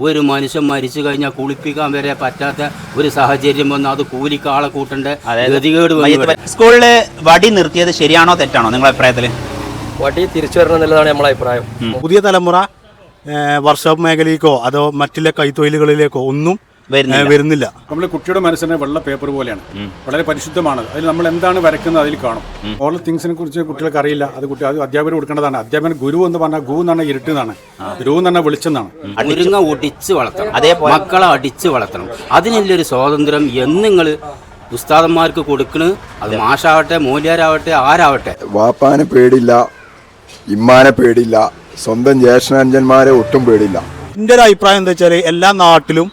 ഒരു മനുഷ്യൻ മരിച്ചു കഴിഞ്ഞാൽ കുളിപ്പിക്കാൻ വരെ പറ്റാത്ത ഒരു സാഹചര്യം വന്ന് അത് കൂലിക്ക് ആളെ കൂട്ടേണ്ട ഗതികേട്. സ്കൂളില് വടി നിർത്തിയത് ശരിയാണോ തെറ്റാണോ നിങ്ങളുടെ അഭിപ്രായത്തിൽ? വടി തിരിച്ചു വരണം എന്നുള്ളതാണ് നമ്മളെ അഭിപ്രായം. പുതിയ തലമുറ വർക്ക്ഷോപ്പ് മേഖലയിലേക്കോ അതോ മറ്റുള്ള കൈത്തൊഴിലുകളിലേക്കോ ഒന്നും വരുന്നില്ല. നമ്മുടെ കുട്ടിയുടെ മനസ്സിന് വെള്ള പേപ്പർ പോലെയാണ്, വളരെ പരിശുദ്ധമാണ്. അതിൽ നമ്മൾ എന്താണ് വരയ്ക്കുന്നത് അതിൽ കാണും. ഓരോ തിങ്സിനെ കുറിച്ച് കുട്ടികൾക്ക് അറിയില്ല. അത് അധ്യാപകർ കൊടുക്കേണ്ടതാണ്. അധ്യാപകൻ ഗുരു എന്ന് പറഞ്ഞാൽ ഗു എന്ന് പറഞ്ഞാൽ ഇരുട്ടെന്നാണ്, ഗുരു എന്ന് പറഞ്ഞാൽ വെളിച്ചെന്നാണ്. മുരിങ്ങ ഒടിച്ച് വളർത്തണം, അതേപോലെ മക്കളെ അടിച്ച് വളർത്തണം. അതിനുള്ളൊരു സ്വാതന്ത്ര്യം നിങ്ങൾ ഉസ്താദന്മാർക്ക് കൊടുക്കണ്. അത് മാഷാവട്ടെ, മൂല്യരാവട്ടെ, ആരാവട്ടെ. വാപ്പാനെ പേടില്ല, ഇമ്മാനെ പേടില്ല, സ്വന്തം ജ്യേഷ്ഠാഞ്ജന്മാരെ ഒട്ടും പേടില്ല. എൻ്റെ ഒരു അഭിപ്രായം എന്താ വെച്ചാൽ എല്ലാ നാട്ടിലും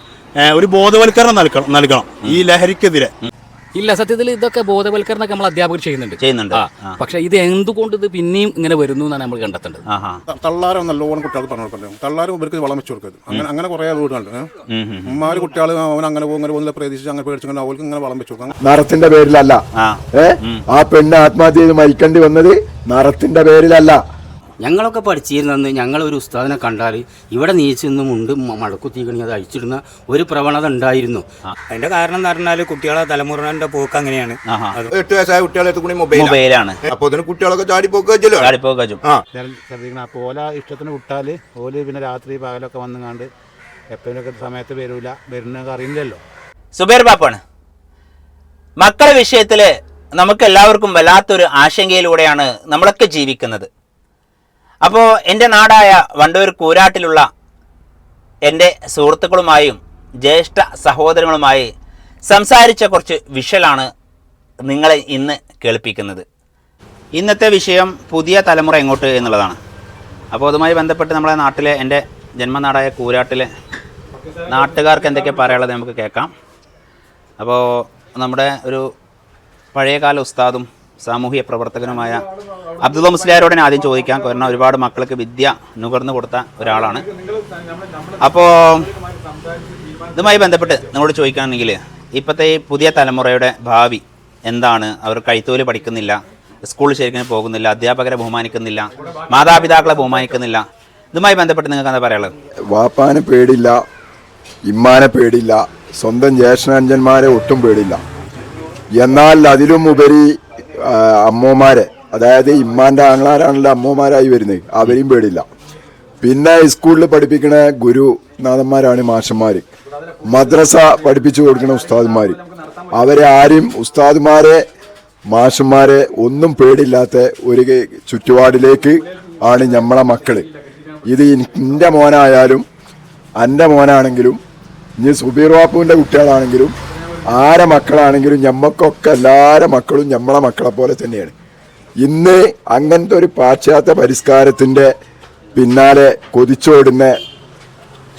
ഒരു ബോധവൽക്കരണം നൽകണം ഈ ലഹരിക്കെതിരെ. ഇല്ല, സത്യത്തിൽ ഇതൊക്കെ ബോധവൽക്കരണമൊക്കെ നമ്മൾ അധ്യാപകർ ചെയ്യുന്നുണ്ട്. പക്ഷെ ഇത് എന്തുകൊണ്ട് ഇത് പിന്നെയും ഇങ്ങനെ വരുന്നു എന്നാണ് നമ്മൾ കണ്ടെത്തേണ്ടത്. തള്ളാരും നല്ലോണം കുട്ടികൾക്ക് പറഞ്ഞു കൊടുക്കണ്ടേ, തള്ളാരും ഇവർക്ക് വളം വെച്ച് കൊടുക്കരുത്. അങ്ങനെ കുറെ വീടുകളുണ്ട്. ഉമ്മാര് കുട്ടികൾ അവൻ അങ്ങനെ പോകുന്ന പ്രതീക്ഷിച്ച് അങ്ങനെ പേടിച്ചു അവർക്ക് ഇങ്ങനെ വളം വെച്ച് കൊടുക്കാം. നിറത്തിന്റെ പേരിലല്ല. ആ പെണ്ണ് ആത്മഹത്യ ചെയ്ത് മരിക്കേണ്ടി വന്നത് നിറത്തിന്റെ പേരിലല്ല. ഞങ്ങളൊക്കെ പഠിച്ചിരുന്നെന്ന് ഞങ്ങളൊരു ഉസ്താദിനെ കണ്ടാൽ ഇവിടെ നീച്ചെന്നും ഉണ്ട് മഴക്കുത്തിക്കണി അത് അഴിച്ചിടുന്ന ഒരു പ്രവണത ഉണ്ടായിരുന്നു. അതിന്റെ കാരണം എന്ന് പറഞ്ഞാൽ കുട്ടികളെ തലമുറന്റെ പോക്ക് അങ്ങനെയാണ്. 8 വയസ്സായ കുട്ടികളെ കൂടി മൊബൈലാണ്. അപ്പൊ അതിന് കുട്ടികളൊക്കെ ചാടിപ്പോക്ക് ഓല ഇഷ്ടത്തിന് വിട്ടാല് ഓല് പിന്നെ രാത്രി പകലൊക്കെ വന്നുകാണ്ട് എപ്പോഴൊക്കെ സമയത്ത് വരുന്ന അറിയില്ലല്ലോ. സുബൈർ ബാപ്പാണ്. മക്കളുടെ വിഷയത്തില് നമുക്ക് എല്ലാവർക്കും വല്ലാത്തൊരു ആശങ്കയിലൂടെയാണ് നമ്മളൊക്കെ ജീവിക്കുന്നത്. അപ്പോൾ എൻ്റെ നാടായ വണ്ടൂർ കൂരാട്ടിലുള്ള എൻ്റെ സുഹൃത്തുക്കളുമായും ജ്യേഷ്ഠ സഹോദരങ്ങളുമായി സംസാരിച്ച കുറച്ച് വിഷ്വലാണ് നിങ്ങളെ ഇന്ന് കേൾപ്പിക്കുന്നത്. ഇന്നത്തെ വിഷയം പുതിയ തലമുറ എങ്ങോട്ട് എന്നുള്ളതാണ്. അപ്പോൾ അതുമായി ബന്ധപ്പെട്ട് നമ്മളെ നാട്ടിലെ എൻ്റെ ജന്മനാടായ കൂരാട്ടിലെ നാട്ടുകാർക്ക് എന്തൊക്കെ പറയാനുള്ളത് നമുക്ക് കേൾക്കാം. അപ്പോൾ നമ്മുടെ ഒരു പഴയകാല ഉസ്താദും സാമൂഹിക പ്രവർത്തകനുമായ അബ്ദുള്ള മുസ്ലിയാരോട് ആദ്യം ചോദിക്കാം. കാരണം ഒരുപാട് മക്കൾക്ക് വിദ്യ നുകർന്നു കൊടുത്ത ഒരാളാണ്. അപ്പോൾ ഇതുമായി ബന്ധപ്പെട്ട് നിങ്ങളോട് ചോദിക്കുകയാണെങ്കിൽ ഇപ്പോഴത്തെ ഈ പുതിയ തലമുറയുടെ ഭാവി എന്താണ്? അവർ കൈത്തോല് പഠിക്കുന്നില്ല, സ്കൂളിൽ ശരിക്കും പോകുന്നില്ല, അധ്യാപകരെ ബഹുമാനിക്കുന്നില്ല, മാതാപിതാക്കളെ ബഹുമാനിക്കുന്നില്ല. ഇതുമായി ബന്ധപ്പെട്ട് നിങ്ങൾക്ക് എന്താ പറയാനുള്ളത്? വാപ്പാനെ പേടില്ല, ഇമ്മാനെ പേടില്ല, സ്വന്തം ജ്യേഷ്ഠാഞ്ജന്മാരെ ഒട്ടും പേടില്ല. എന്നാൽ അതിലും ഉപരി അമ്മമാരെ, അതായത് ഇമ്മാൻ്റെ ആങ്ങളാരാണല്ലോ അമ്മമാരായി വരുന്നത്, അവരെയും പേടില്ല. പിന്നെ സ്കൂളിൽ പഠിപ്പിക്കുന്ന ഗുരുനാഥന്മാരാണ് മാഷന്മാർ, മദ്രസ പഠിപ്പിച്ചു കൊടുക്കുന്ന ഉസ്താദുമാർ. അവരെ ആരും ഉസ്താദുമാരെ മാഷന്മാരെ ഒന്നും പേടില്ലാത്ത ഒരു ചുറ്റുപാടിലേക്ക് ആണ് നമ്മളെ മക്കൾ. ഇത് എൻ്റെ മോനായാലും എൻ്റെ മോനാണെങ്കിലും ഇനി സുബീർ ബാപ്പുവിൻ്റെ കുട്ടികളാണെങ്കിലും ആരെ മക്കളാണെങ്കിലും ഞമ്മക്കൊക്കെ എല്ലാവരുടെ മക്കളും നമ്മളെ മക്കളെ പോലെ തന്നെയാണ്. ഇന്ന് അങ്ങനത്തെ ഒരു പാശ്ചാത്യ പരിഷ്കാരത്തിൻ്റെ പിന്നാലെ കൊതിച്ചോടുന്ന,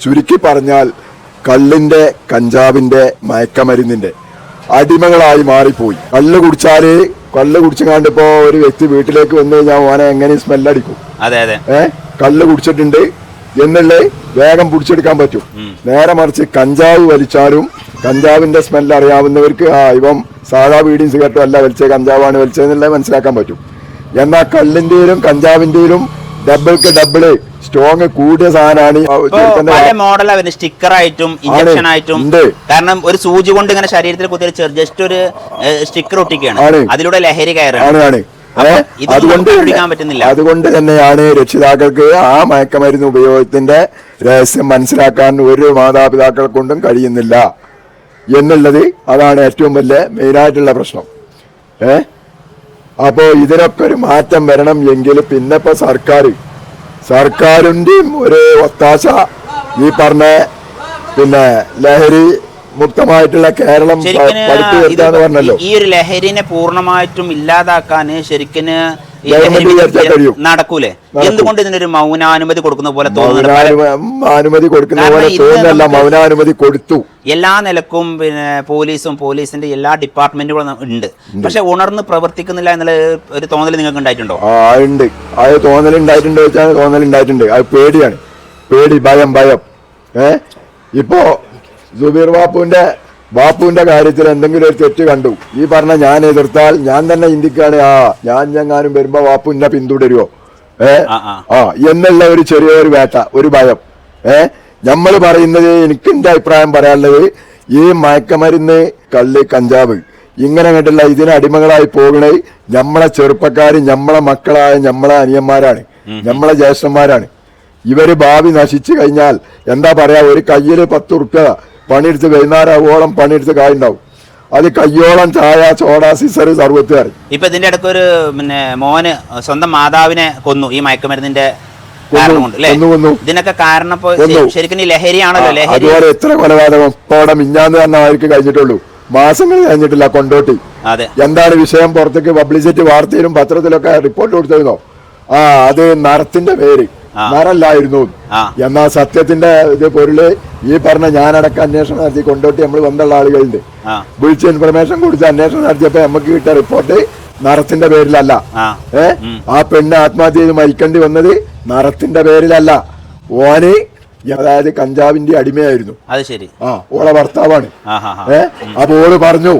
ചുരുക്കി പറഞ്ഞാൽ കള്ളിൻ്റെ, കഞ്ചാവിൻ്റെ, മയക്കമരുന്നിൻ്റെ അടിമകളായി മാറിപ്പോയി. കള്ള് കുടിച്ചങ്ങാണ്ടിപ്പോൾ ഒരു വ്യക്തി വീട്ടിലേക്ക് വന്നു കഴിഞ്ഞാൽ ഓനെ എങ്ങനെ സ്മെല്ലടിക്കും. കള്ള് കുടിച്ചിട്ടുണ്ട് എന്നുള്ളത് വേഗം പിടിച്ചെടുക്കാൻ പറ്റും. നേരെ മറിച്ച് കഞ്ചാവ് വലിച്ചാലും കഞ്ചാവിന്റെ സ്മെല്ല് അറിയാവുന്നവർക്ക് ഇവൻ സാധാ ബീഡിയും സിഗരറ്റും അല്ല വലിച്ചത്, കഞ്ചാവാണ് വലിച്ചതെന്നുള്ളത് മനസ്സിലാക്കാൻ പറ്റും. എന്നാൽ കള്ളിന്റെയും കഞ്ചാവിന്റെയും ഡബിള് സ്ട്രോങ് കൂടിയ സാധനമാണ്. മോഡൽ സ്റ്റിക്കറായിട്ടും ഇഞ്ചക്ഷൻ ആയിട്ടും, കാരണം ഒരു സൂചി കൊണ്ട് ഇങ്ങനെ ശരീരത്തിൽ കുത്തിയ ജസ്റ്റ് ഒരു സ്റ്റിക്കർ ഒട്ടിക്കുകയാണ്, അതിലൂടെ ലഹരി കയറാണ്. അതുകൊണ്ട് തന്നെയാണ് രക്ഷിതാക്കൾക്ക് ആ മയക്കമരുന്ന് ഉപയോഗത്തിന്റെ രഹസ്യം മനസ്സിലാക്കാൻ ഒരു മാതാപിതാക്കൾ കൊണ്ടും കഴിയുന്നില്ല എന്നുള്ളത്. അതാണ് ഏറ്റവും വലിയ മെയിനായിട്ടുള്ള പ്രശ്നം. അപ്പോൾ ഇതിനൊക്കെ ഒരു മാറ്റം വരണം എങ്കിൽ പിന്നെ ഇപ്പൊ സർക്കാരിന്റെയും ഒരു ഒത്താശ ഈ പറഞ്ഞ പിന്നെ ലഹരി മുക്തമായിട്ടുള്ള കേരളം പടുത്തുയർത്താന്ന് പറഞ്ഞല്ലോ. ഈ ഒരു ലഹരിനെ പൂർണ്ണമായിട്ടും ഇല്ലാതാക്കാൻ ശരിക്കും നടക്കൂലേ? എന്തുകൊണ്ട് ഇതിനൊരു മൗനാനുമതി കൊടുക്കുന്ന പോലെ അനുമതി കൊടുക്കുന്ന പോലെ തോന്നുന്നല്ല, മൗനാനുമതി കൊടുത്തു. എല്ലാ നിലക്കും പിന്നെ പോലീസിന്റെ എല്ലാ ഡിപ്പാർട്ട്മെന്റുകളും ഉണ്ട്. പക്ഷെ ഉണർന്ന് പ്രവർത്തിക്കുന്നില്ല എന്നുള്ള ഒരു തോന്നൽ നിങ്ങൾക്ക് ഉണ്ടായിട്ടുണ്ടോ? ഉണ്ട്. അത് തോന്നലുണ്ടായിട്ടുണ്ടോ വെച്ചാൽ തോന്നലുണ്ടായിട്ടുണ്ട്. അത് പേടിയാണ്, ഭയം. ഇപ്പോ സുബീർ ബാപ്പുവിന്റെ കാര്യത്തിൽ എന്തെങ്കിലും ഒരു തെറ്റ് കണ്ടു, ഈ പറഞ്ഞ ഞാൻ എതിർത്താൽ ഞാൻ തന്നെ ചിന്തിക്കാണ്, ഞാൻ ഞങ്ങാനും വരുമ്പോ ബാപ്പു എന്നെ പിന്തുടരുവോ എന്നുള്ള ഒരു ചെറിയൊരു വേട്ട, ഒരു ഭയം. നമ്മൾ പറയുന്നത്, എനിക്ക് എൻ്റെ അഭിപ്രായം പറയാനുള്ളത്, ഈ മയക്കമരുന്ന്, കള്ള്, കഞ്ചാവ് ഇങ്ങനെ കണ്ടുള്ള ഇതിന് അടിമകളായി പോകണേ നമ്മളെ ചെറുപ്പക്കാര്, നമ്മളെ മക്കളായ നമ്മളെ അനിയന്മാരാണ്, നമ്മളെ ജ്യേഷ്ഠന്മാരാണ്. ഇവര് ഭാവി നശിച്ചു കഴിഞ്ഞാൽ എന്താ പറയാ, ഒരു കയ്യിൽ 10 ഉറുപ്പ്യ പണിയെടുത്ത് വൈകുന്നേരമോളം പണിയെടുത്ത് കായുണ്ടാവും. അത് കയ്യോളം ചായ, ചോട, സിസർ, സർവത്തുകാർ. ഇപ്പൊ ഇതിന്റെ ഇടയ്ക്ക് ഒരു മോന് സ്വന്തം മാതാവിനെ കൊന്നു ഈ മയക്കുമരുന്നിന്റെ കാരണം കൊണ്ട്, അല്ലേ? ഇതിനൊക്കെ കാരണം ശരിക്കും ഈ ലഹരിയാണല്ലോ. ലഹരി അതുപോലെ എത്ര കൊലപാതകം ഇപ്പൊ അവിടെ മിഞ്ഞാന്ന് തന്നെ അവർക്ക് കഴിഞ്ഞിട്ടുള്ളൂ, മാസങ്ങൾ കഴിഞ്ഞിട്ടില്ല. കൊണ്ടോട്ടി എന്താണ് വിഷയം, പുറത്തേക്ക് പബ്ലിസിറ്റി വാർത്തയിലും പത്രത്തിലൊക്കെ റിപ്പോർട്ട് കൊടുത്തിരുന്നോ? അത് നരത്തിന്റെ പേര് നരല്ലായിരുന്നു. എന്നാ സത്യത്തിന്റെ ഇത് പൊരുള് ഈ പറഞ്ഞ ഞാനടക്കം അന്വേഷണം നടത്തി കൊണ്ടോട്ടി നമ്മൾ വന്നുള്ള ആളുകളുണ്ട്. വിളിച്ച് ഇൻഫർമേഷൻ കൊടുത്ത് അന്വേഷണം നടത്തിയപ്പോ നമുക്ക് കിട്ടിയ റിപ്പോർട്ട് നരത്തിന്റെ പേരിലല്ല. ആ പെണ്ണ് ആത്മഹത്യ ചെയ്ത് മരിക്കേണ്ടി വന്നത് നരത്തിന്റെ പേരിലല്ല. ഓന് അതായത് കഞ്ചാവിന്റെ അടിമയായിരുന്നു. അത് ശരി. ഓളെ ഭർത്താവാണ്. അപ്പൊ ഓള് പറഞ്ഞു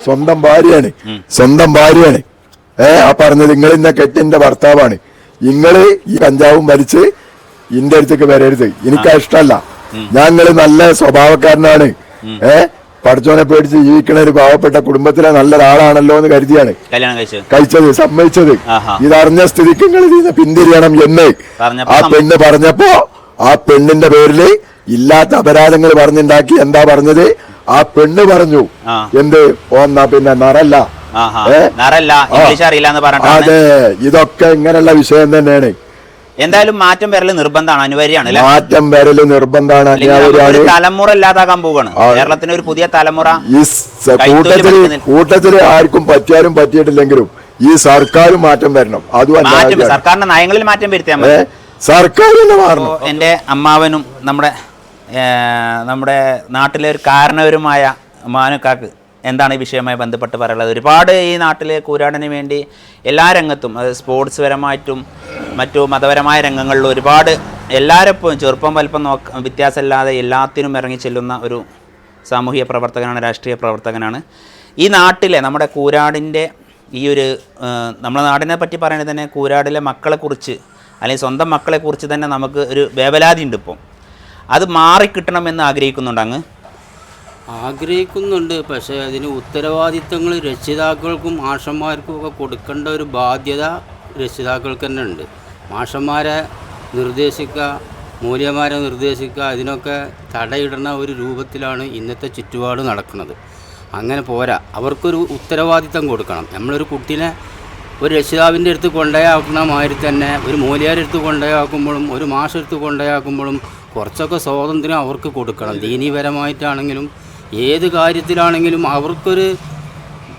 സ്വന്തം ഭാര്യയാണ്. ആ പറഞ്ഞത് നിങ്ങൾ ഇന്ന കെട്ടിന്റെ ഭർത്താവാണ്, നിങ്ങള് ഈ കഞ്ചാവും വലിച്ച് ഇന്റെ അടുത്തേക്ക് വരരുത്, എനിക്ക് ഇഷ്ടമല്ല, ഞങ്ങള് നല്ല സ്വഭാവക്കാരനാണ്, പഠിച്ചോനെ പേടിച്ച് ജീവിക്കണ ഒരു പാവപ്പെട്ട കുടുംബത്തിലെ നല്ലൊരാളാണല്ലോ എന്ന് കരുതിയാണ് കഴിച്ചത്, സമ്മതിച്ചത്. ഇതറിഞ്ഞ സ്ഥിതിക്ക് നിങ്ങൾ ഇതിന് പിന്തിരിയണം എന്ന് ആ പെണ്ണ് പറഞ്ഞപ്പോ ആ പെണ്ണിന്റെ പേരില് ഇല്ലാത്ത അപരാധങ്ങൾ പറഞ്ഞുണ്ടാക്കി. എന്താ പറഞ്ഞത്? ആ പെണ്ണ് പറഞ്ഞു എന്ത് ഓന്നാ പിന്നെ നറല്ല, അതെ, ഇതൊക്കെ ഇങ്ങനെയുള്ള വിഷയം തന്നെയാണ്. എന്തായാലും മാറ്റം വരല് നിർബന്ധമാണ്, അനിവാര്യമാണ്. മാറ്റം വരല് നിർബന്ധമാണ്, തലമുറ ഇല്ലാതാകാൻ പോവുകയാണ് കേരളത്തിന്. ഒരു പുതിയ തലമുറ ഈ കൂട്ടത്തില് ആർക്കും പറ്റിയാലും പറ്റിയിട്ടില്ലെങ്കിലും ഈ സർക്കാരും മാറ്റം വരണം. അതും സർക്കാരിന്റെ നയങ്ങളിൽ മാറ്റം വരുത്തിയാൽ മതി, സർക്കാർ മാറണം. എൻ്റെ അമ്മാവനും നമ്മുടെ നാട്ടിലെ ഒരു കാരണവരുമായ മാനുക്കാക്ക് എന്താണ് ഈ വിഷയവുമായി ബന്ധപ്പെട്ട് പറയുള്ളത്? ഒരുപാട് ഈ നാട്ടിലെ കൂരാടിന് വേണ്ടി എല്ലാ രംഗത്തും, അത് സ്പോർട്സ് പരമായിട്ടും മറ്റു മതപരമായ രംഗങ്ങളിലും ഒരുപാട് എല്ലാവരും ചെറുപ്പം വലിപ്പം വ്യത്യാസമില്ലാതെ എല്ലാത്തിനും ഇറങ്ങി ചെല്ലുന്ന ഒരു സാമൂഹിക പ്രവർത്തകനാണ്, രാഷ്ട്രീയ പ്രവർത്തകനാണ്. ഈ നാട്ടിലെ നമ്മുടെ കൂരാടിൻ്റെ ഈ ഒരു നമ്മുടെ നാടിനെ പറ്റി പറയുന്നത് തന്നെ കൂരാടിലെ മക്കളെക്കുറിച്ച് അല്ലെങ്കിൽ സ്വന്തം മക്കളെക്കുറിച്ച് തന്നെ നമുക്ക് ഒരു വേവലാതി ഉണ്ട്. ഇപ്പം അത് മാറിക്കിട്ടണമെന്ന് ആഗ്രഹിക്കുന്നുണ്ട്. ആഗ്രഹിക്കുന്നുണ്ട്. പക്ഷേ അതിന് ഉത്തരവാദിത്തങ്ങൾ രക്ഷിതാക്കൾക്കും മാഷന്മാർക്കും ഒക്കെ കൊടുക്കേണ്ട ഒരു ബാധ്യത രക്ഷിതാക്കൾക്ക് തന്നെ ഉണ്ട്. മാഷന്മാരെ നിർദ്ദേശിക്കുക, മൂല്യന്മാരെ നിർദ്ദേശിക്കുക, അതിനൊക്കെ തടയിടുന്ന ഒരു രൂപത്തിലാണ് ഇന്നത്തെ ചുറ്റുപാട് നടക്കുന്നത്. അങ്ങനെ പോരാ, അവർക്കൊരു ഉത്തരവാദിത്തം കൊടുക്കണം. നമ്മളൊരു കുട്ടീനെ ഒരു രക്ഷിതാവിൻ്റെ അടുത്ത് കൊണ്ടുപോയാക്കുന്ന മാതിരി തന്നെ ഒരു മൂല്യാരുടെ അടുത്ത് കൊണ്ടുപോയാക്കുമ്പോഴും ഒരു മാഷെടുത്ത് കൊണ്ടുപോയാക്കുമ്പോഴും കുറച്ചൊക്കെ സ്വാതന്ത്ര്യം അവർക്ക് കൊടുക്കണം. ദീനീപരമായിട്ടാണെങ്കിലും ഏത് കാര്യത്തിലാണെങ്കിലും അവർക്കൊരു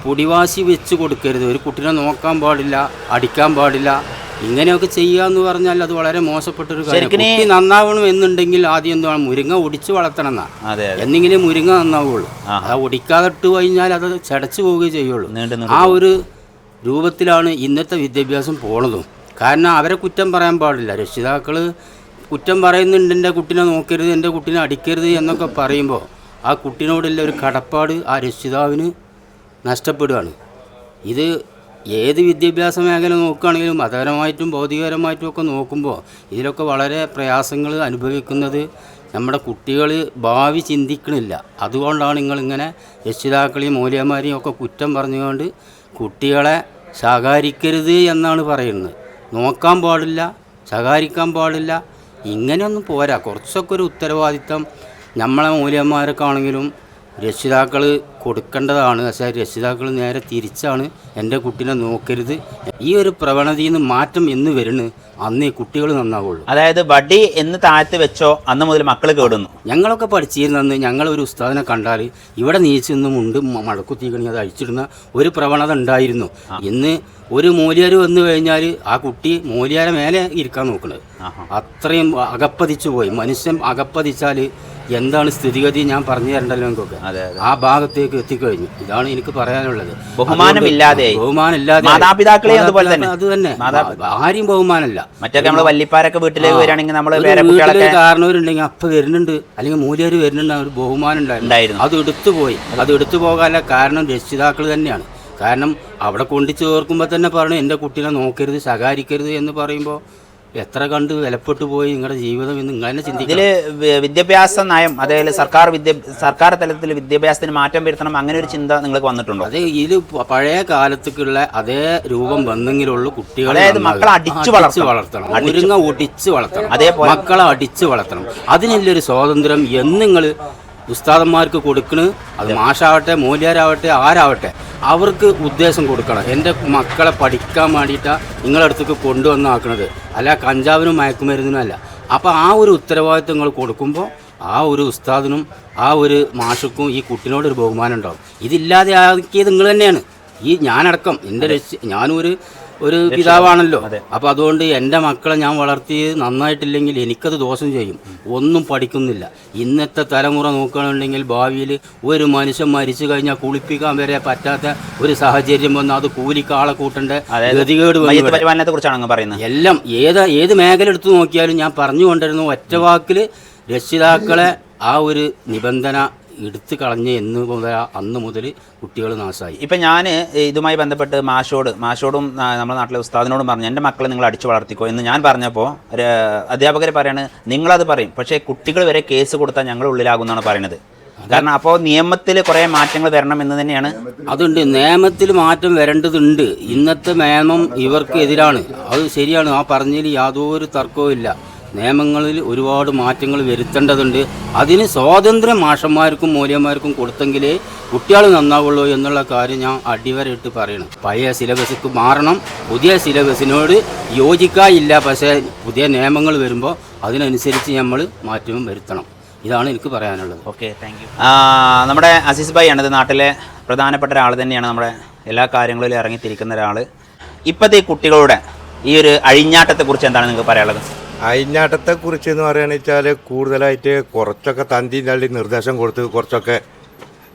പൊടിവാശി വെച്ച് കൊടുക്കരുത്. ഒരു കുട്ടീനെ നോക്കാൻ പാടില്ല, അടിക്കാൻ പാടില്ല. ഇങ്ങനെയൊക്കെ ചെയ്യുക എന്ന് പറഞ്ഞാൽ അത് വളരെ മോശപ്പെട്ടൊരു കാര്യം. കുട്ടി നന്നാവണം എന്നുണ്ടെങ്കിൽ ആദ്യം എന്താണ്, മുരിങ്ങ ഒടിച്ച് വളർത്തണം എന്നാ, എന്നെങ്കിലും മുരിങ്ങ നന്നാവുള്ളൂ. അത് ഒടിക്കാതെ ഇട്ട് കഴിഞ്ഞാൽ അത് ചടച്ചു പോവുകയും ചെയ്യുള്ളൂ. ആ ഒരു രൂപത്തിലാണ് ഇന്നത്തെ വിദ്യാഭ്യാസം പോണതും. കാരണം അവരെ കുറ്റം പറയാൻ പാടില്ല. രക്ഷിതാക്കൾ കുറ്റം പറയുന്നുണ്ട്, എൻ്റെ കുട്ടീനെ നോക്കരുത്, എൻ്റെ കുട്ടീനെ അടിക്കരുത് എന്നൊക്കെ പറയുമ്പോൾ ആ കുട്ടീനോടുള്ള ഒരു കടപ്പാട് ആ രക്ഷിതാവിന് നഷ്ടപ്പെടുകയാണ്. ഇത് ഏത് വിദ്യാഭ്യാസ മേഖല നോക്കുകയാണെങ്കിലും മതപരമായിട്ടും ഭൗതികപരമായിട്ടും ഒക്കെ നോക്കുമ്പോൾ ഇതിലൊക്കെ വളരെ പ്രയാസങ്ങൾ അനുഭവിക്കുന്നത് നമ്മുടെ കുട്ടികൾ ഭാവി ചിന്തിക്കണില്ല. അതുകൊണ്ടാണ് നിങ്ങളിങ്ങനെ രക്ഷിതാക്കളെയും മൂല്യന്മാരെയും ഒക്കെ കുറ്റം പറഞ്ഞുകൊണ്ട് കുട്ടികളെ ശകാരിക്കരുത് എന്നാണ് പറയുന്നത്. നോക്കാൻ പാടില്ല, ശകാരിക്കാൻ പാടില്ല, ഇങ്ങനെയൊന്നും പോരാ. കുറച്ചൊക്കെ ഒരു ഉത്തരവാദിത്തം നമ്മളെ മൂല്യന്മാരൊക്കെ ആണെങ്കിലും രക്ഷിതാക്കൾ കൊടുക്കേണ്ടതാണ്. പക്ഷേ രക്ഷിതാക്കൾ നേരെ തിരിച്ചാണ്, എൻ്റെ കുട്ടീനെ നോക്കരുത്. ഈ ഒരു പ്രവണതയിൽ നിന്ന് മാറ്റം എന്ന് വരുന്നു അന്ന് ഈ കുട്ടികൾ നന്നാവുള്ളൂ. അതായത് വടി എന്ന് താഴ്ത്തി വെച്ചോ അന്ന് മുതൽ മക്കൾ കേടുന്നു. ഞങ്ങളൊക്കെ പഠിച്ചിരുന്നെന്ന് ഞങ്ങളൊരു ഉസ്താദിനെ കണ്ടാൽ ഇവിടെ നീച്ചെന്നും ഉണ്ട് മടക്കുത്തിക്കണി അത് അഴിച്ചിടുന്ന ഒരു പ്രവണത ഉണ്ടായിരുന്നു. ഇന്ന് ഒരു മൂല്യർ വന്നു കഴിഞ്ഞാൽ ആ കുട്ടി മൂല്യാരെ മേലെ ഇരിക്കാൻ നോക്കുന്നത്. അത്രയും അകപ്പതിച്ചു പോയി. മനുഷ്യൻ അകപ്പതിച്ചാൽ എന്താണ് സ്ഥിതിഗതി ഞാൻ പറഞ്ഞു തരണ്ടല്ലോ എനിക്കൊക്കെ. ആ ഭാഗത്തേക്ക് എത്തിക്കഴിഞ്ഞു. ഇതാണ് എനിക്ക് പറയാനുള്ളത്. ബഹുമാനമില്ലാതെ മാതാപിതാക്കളെ അതുപോലെ തന്നെ അത് തന്നെ ആരെയും ബഹുമാനമില്ല. മറ്റൊക്കെ നമ്മൾ വല്ലിപ്പാരൊക്കെ വീട്ടിലേക്ക് വരികയാണെങ്കിൽ നമ്മൾ കാരണവരുണ്ടെങ്കിൽ അപ്പം വരുന്നുണ്ട്, അല്ലെങ്കിൽ മൂല്യർ വരുന്നുണ്ട്, ഒരു ബഹുമാനം ഉണ്ടായിരുന്നു. അത് എടുത്തുപോയി. അത് എടുത്തു പോകാനുള്ള കാരണം രക്ഷിതാക്കൾ തന്നെയാണ്. കാരണം അവിടെ കൊണ്ടു ചേർക്കുമ്പോൾ തന്നെ പറഞ്ഞു എൻ്റെ കുട്ടീനെ നോക്കരുത്, ശകാരിക്കരുത് എന്ന് പറയുമ്പോൾ എത്ര കണ്ട് വിലപ്പെട്ടു പോയി നിങ്ങളുടെ ജീവിതം എന്ന് നിങ്ങൾ തന്നെ ചിന്തിക്കും. ഇതില് വിദ്യാഭ്യാസ നയം, അതായത് സർക്കാർ തലത്തിൽ വിദ്യാഭ്യാസത്തിന് മാറ്റം വരുത്തണം, അങ്ങനെ ഒരു ചിന്ത നിങ്ങൾക്ക് വന്നിട്ടുണ്ടോ? അത് ഇതിൽ പഴയ കാലത്തേക്കുള്ള അതേ രൂപം വന്നെങ്കിലുള്ളൂ കുട്ടികളെ. അതായത് മക്കളെ അടിച്ചു വളർത്തണം, മുരുങ്ങ ഒടിച്ച് വളർത്തണം, അതേപോലെ മക്കളെ അടിച്ച് വളർത്തണം. അതിനുള്ളൊരു സ്വാതന്ത്ര്യം എന്ന് നിങ്ങൾ ഉസ്താദന്മാർക്ക് കൊടുക്കണ്. അത് മാഷാവട്ടെ, മൂല്യരാവട്ടെ, ആരാവട്ടെ, അവർക്ക് ഉദ്ദേശം കൊടുക്കണം. എൻ്റെ മക്കളെ പഠിക്കാൻ വേണ്ടിയിട്ടാണ് നിങ്ങളടുത്തേക്ക് കൊണ്ടുവന്നാക്കണത്, അല്ല കഞ്ചാവിനും മയക്കുമരുന്നിനും അല്ല. അപ്പോൾ ആ ഒരു ഉത്തരവാദിത്വം നിങ്ങൾ കൊടുക്കുമ്പോൾ ആ ഒരു ഉസ്താദിനും ആ ഒരു മാഷക്കും ഈ കുട്ടിനോടൊരു ബഹുമാനം ഉണ്ടാവും. ഇതില്ലാതെ ആക്കിയത് നിങ്ങൾ തന്നെയാണ്. ഈ ഞാനടക്കം എൻ്റെ ഞാനൊരു പിതാവാണല്ലോ. അപ്പോൾ അതുകൊണ്ട് എൻ്റെ മക്കളെ ഞാൻ വളർത്തി നന്നായിട്ടില്ലെങ്കിൽ എനിക്കത് ദോഷം ചെയ്യും. ഒന്നും പഠിക്കുന്നില്ല. ഇന്നത്തെ തലമുറ നോക്കുകയാണെന്നുണ്ടെങ്കിൽ ഭാവിയിൽ ഒരു മനുഷ്യൻ മരിച്ചു കഴിഞ്ഞാൽ കുളിപ്പിക്കാൻ വരെ പറ്റാത്ത ഒരു സാഹചര്യം വന്ന് അത് കൂലിക്കാളെ കൂട്ടേണ്ട ഗതികേട് പറയുന്നത്. എല്ലാം ഏത് മേഖല എടുത്തു നോക്കിയാലും ഞാൻ പറഞ്ഞു കൊണ്ടിരുന്നു ഒറ്റ വാക്കിൽ രക്ഷിതാക്കളെ ആ ഒരു നിബന്ധന എടുത്തു കളഞ്ഞ് അന്ന് മുതൽ കുട്ടികൾ നാശമായി. ഇപ്പം ഞാൻ ഇതുമായി ബന്ധപ്പെട്ട് മാഷോടും നമ്മുടെ നാട്ടിലെ ഉസ്താദിനോടും പറഞ്ഞു, എൻ്റെ മക്കളെ നിങ്ങൾ അടിച്ചു വളർത്തിക്കോ എന്ന് ഞാൻ പറഞ്ഞപ്പോൾ അധ്യാപകർ പറയാണ് നിങ്ങളത് പറയും, പക്ഷേ കുട്ടികൾ വരെ കേസ് കൊടുത്താൽ ഞങ്ങൾ ഉള്ളിലാകുമെന്നാണ് പറയുന്നത്. കാരണം അപ്പോൾ നിയമത്തിൽ കുറേ മാറ്റങ്ങൾ വരണം എന്ന് തന്നെയാണ്. അതുണ്ട്, നിയമത്തിൽ മാറ്റം വരേണ്ടതുണ്ട്. ഇന്നത്തെ നിയമം ഇവർക്ക് എതിരാണ്. അത് ശരിയാണ്, ആ പറഞ്ഞതിൽ യാതൊരു തർക്കവും ഇല്ല. നിയമങ്ങളിൽ ഒരുപാട് മാറ്റങ്ങൾ വരുത്തേണ്ടതുണ്ട്. അതിന് സ്വാതന്ത്ര്യം മാഷന്മാർക്കും മൂല്യന്മാർക്കും കൊടുത്തെങ്കിലേ കുട്ടികൾ നന്നാവുള്ളൂ എന്നുള്ള കാര്യം ഞാൻ അടിവരയിട്ട് പറയണം. പഴയ സിലബസിക്ക് മാറണം, പുതിയ സിലബസിനോട് യോജിക്കാനില്ല. പക്ഷേ പുതിയ നിയമങ്ങൾ വരുമ്പോൾ അതിനനുസരിച്ച് നമ്മൾ മാറ്റവും വരുത്തണം. ഇതാണ് എനിക്ക് പറയാനുള്ളത്. Okay, thank U. നമ്മുടെ അസീസ് ഭായി ആണ്, ഇത് നാട്ടിലെ പ്രധാനപ്പെട്ട ഒരാൾ തന്നെയാണ്, നമ്മുടെ എല്ലാ കാര്യങ്ങളിലും ഇറങ്ങിത്തിരിക്കുന്ന ഒരാൾ. ഇപ്പോഴത്തെ ഈ കുട്ടികളുടെ ഈ ഒരു അഴിഞ്ഞാട്ടത്തെക്കുറിച്ച് എന്താണ് നിങ്ങൾക്ക് പറയാനുള്ളത്? അഴിഞ്ഞാട്ടത്തെക്കുറിച്ച് എന്ന് പറയുകയാണെന്ന് വെച്ചാൽ കൂടുതലായിട്ട് കുറച്ചൊക്കെ തന്തി തള്ളി നിർദ്ദേശം കൊടുത്ത് കുറച്ചൊക്കെ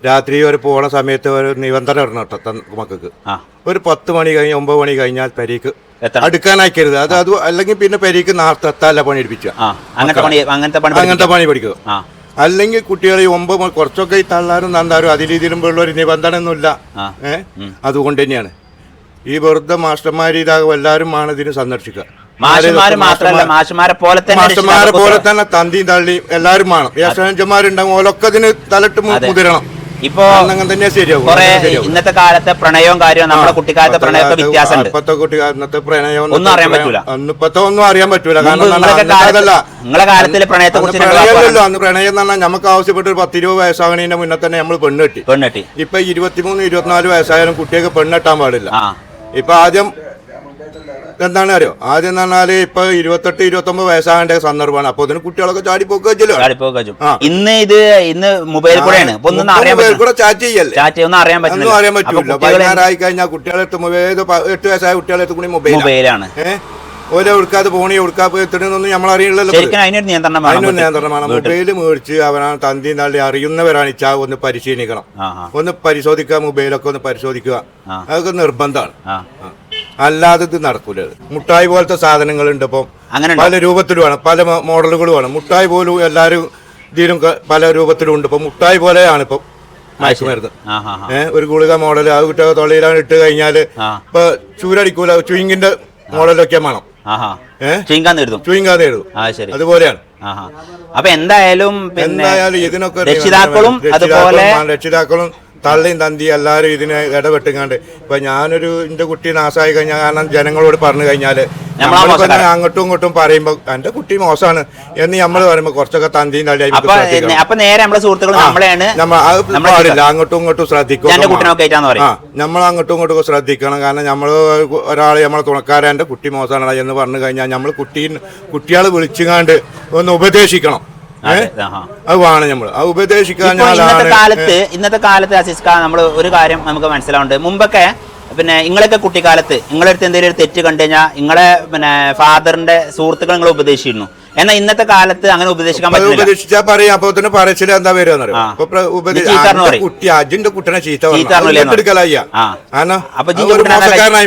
രാത്രി ഒരു പോണ സമയത്ത് ഒരു നിബന്ധന ഇടണം കേട്ടോ മക്കൾക്ക്. ഒരു 10 മണി കഴിഞ്ഞ് 9 മണി കഴിഞ്ഞാൽ പെരീക്ക് അടുക്കാനാക്കരുത്. അത് അല്ലെങ്കിൽ പിന്നെ പെരീക്ക് നേരത്തെ എത്താല്ല പണി എടുപ്പിക്കുക, അങ്ങനത്തെ പണി പഠിക്കുക. അല്ലെങ്കിൽ കുട്ടികൾ 9 മണി കുറച്ചൊക്കെ ഈ തള്ളാരും നന്താരും അതിൽ ഇതിലുമ്പോഴുള്ള ഒരു നിബന്ധന ഒന്നുമില്ല. അതുകൊണ്ട് തന്നെയാണ് ഈ വെറുതെ മാസ്റ്റർമാർ ഇതാകും എല്ലാവരും ആണ് ഇതിന് സന്ദർശിക്കുക. മാഷന്മാരെ പോലെ തന്നെ തന്തിയും തള്ളിയും എല്ലാവരും വേണം. ജ്യേഷ്ഠന്മാരുണ്ടാകും, ഓലൊക്കെ ഇതിന് തലട്ട് മുതിരണം. ഇപ്പൊ ഇന്നത്തെ കാലത്തെ പ്രണയവും കാര്യവും നമ്മുടെ കുട്ടിക്കാലത്തെ പ്രണയമൊക്കെ വ്യത്യാസമുണ്ട്. ഇപ്പത്തെ കുട്ടിക്കാലത്തെ പ്രണയം ഒന്നും അറിയാൻ പറ്റൂല. ഇപ്പത്തെ ഒന്നും അറിയാൻ പറ്റൂല. കാരണം നിങ്ങളെ കാലത്തിലെ പ്രണയത്തെ കുറിച്ച് അന്ന് പ്രണയം എന്ന് പറഞ്ഞാൽ നമുക്ക് ആവശ്യപ്പെട്ട ഒരു 10-20 വയസ്സാകണതിന്റെ മുന്നേ തന്നെ നമ്മൾ പെണ്ണെട്ടി. ഇപ്പൊ 23-24 വയസ്സായാലും കുട്ടികൾക്ക് പെണ്ണെട്ടാൻ പാടില്ല. ഇപ്പൊ ആദ്യം എന്താണ് അറിയോ, ആദ്യം എന്ന് പറഞ്ഞാല് ഇപ്പൊ 28-29 വയസ്സാകേണ്ട സന്ദർഭമാണ്. അപ്പൊ അതിന് കുട്ടികളൊക്കെ ചാടിപ്പോക്ക് ഇന്ന് മൊബൈൽ കൂടെയാണ് കൂടെ ചാറ്റ് ചെയ്യല്ലേ, ഒന്നും അറിയാൻ പറ്റില്ല. 16 ആയി കഴിഞ്ഞാൽ കുട്ടികളെടുത്ത് 8 വയസ്സായ കുട്ടികളെടുത്ത് കൂടി മൊബൈലാണ്. ഓരോ എടുക്കാതെ പോണി എടുക്കാതെ എത്തണമെന്നൊന്നും നമ്മൾ അറിയില്ലല്ലോ. അതിനൊരു നിയന്ത്രണമാണ്. മൊബൈൽ മേടിച്ച് അവനാണ് തന്തി തള്ളി അറിയുന്നവരാണ് ഇച്ചാ ഒന്ന് പരിശീലിക്കണം, ഒന്ന് പരിശോധിക്കുക, മൊബൈലൊക്കെ ഒന്ന് പരിശോധിക്കുക. അതൊക്കെ നിർബന്ധമാണ്. അല്ലാതെ ഇത് നടക്കൂല. മുട്ടായി പോലത്തെ സാധനങ്ങളുണ്ട് ഇപ്പം, പല രൂപത്തിലുമാണ്, പല മോഡലുകളുമാണ്. മുട്ടായി പോലും എല്ലാവരും ഇതിലും പല രൂപത്തിലും ഉണ്ട്. ഇപ്പൊ മുട്ടായി പോലെയാണ് ഇപ്പം മയക്കുമരുന്ന്. ഒരു ഗുളിക മോഡൽ അത് കുട്ടികൾ തൊള്ളയിലാണ് ഇട്ട് കഴിഞ്ഞാല് ഇപ്പൊ ചൂരടിക്കൂല, ചുയിങ്ങിന്റെ മോഡലൊക്കെ വേണം. അതുപോലെയാണ്. അപ്പൊ എന്തായാലും ഇതിനൊക്കെ രക്ഷിതാക്കളും തള്ളിയും തന്തി എല്ലാവരും ഇതിനെ ഇടപെട്ടുങ്ങാണ്ട്. ഇപ്പൊ ഞാനൊരു എന്റെ കുട്ടി നാശമായി കഴിഞ്ഞാൽ, കാരണം ജനങ്ങളോട് പറഞ്ഞു കഴിഞ്ഞാല് അങ്ങോട്ടും ഇങ്ങോട്ടും പറയുമ്പോ എന്റെ കുട്ടി മോശമാണ് എന്ന് നമ്മൾ പറയുമ്പോ കുറച്ചൊക്കെ തന്തിയും തള്ളി പാടില്ല. അങ്ങോട്ടും ഇങ്ങോട്ടും ശ്രദ്ധിക്കും. നമ്മൾ അങ്ങോട്ടും ഇങ്ങോട്ടും ശ്രദ്ധിക്കണം. കാരണം നമ്മൾ ഒരാളെ നമ്മളെ തുണക്കാരെ എന്റെ കുട്ടി മോശമാണ് എന്ന് പറഞ്ഞു കഴിഞ്ഞാൽ നമ്മൾ കുട്ടികളെ വിളിച്ചുങ്ങാണ്ട് ഒന്ന് ഉപദേശിക്കണം. അത് വേണം നമ്മൾ ഉപദേശിക്കാൻ. ഇന്നത്തെ കാലത്ത് അസീസ് നമ്മൾ ഒരു കാര്യം നമുക്ക് മനസ്സിലാവുന്നുണ്ട്. മുമ്പൊക്കെ പിന്നെ നിങ്ങളൊക്കെ കുട്ടിക്കാലത്ത് നിങ്ങളടുത്ത് എന്തെങ്കിലും ഒരു തെറ്റ് കണ്ടു കഴിഞ്ഞാൽ നിങ്ങളെ പിന്നെ ഫാദറിന്റെ സുഹൃത്തുക്കൾ നിങ്ങളെ ഉപദേശിച്ചിരുന്നു. എന്നാൽ ഇന്നത്തെ കാലത്ത് അങ്ങനെ ഉപദേശിക്കാൻ പറ്റില്ല. ഉപദേശിച്ചാൽ പറയാം, അപ്പൊ തന്നെ പറച്ചില്ല എന്താ വരുക കുട്ടി അജിന്റെ കുട്ടിനെ ചീത്തടുക്കലായി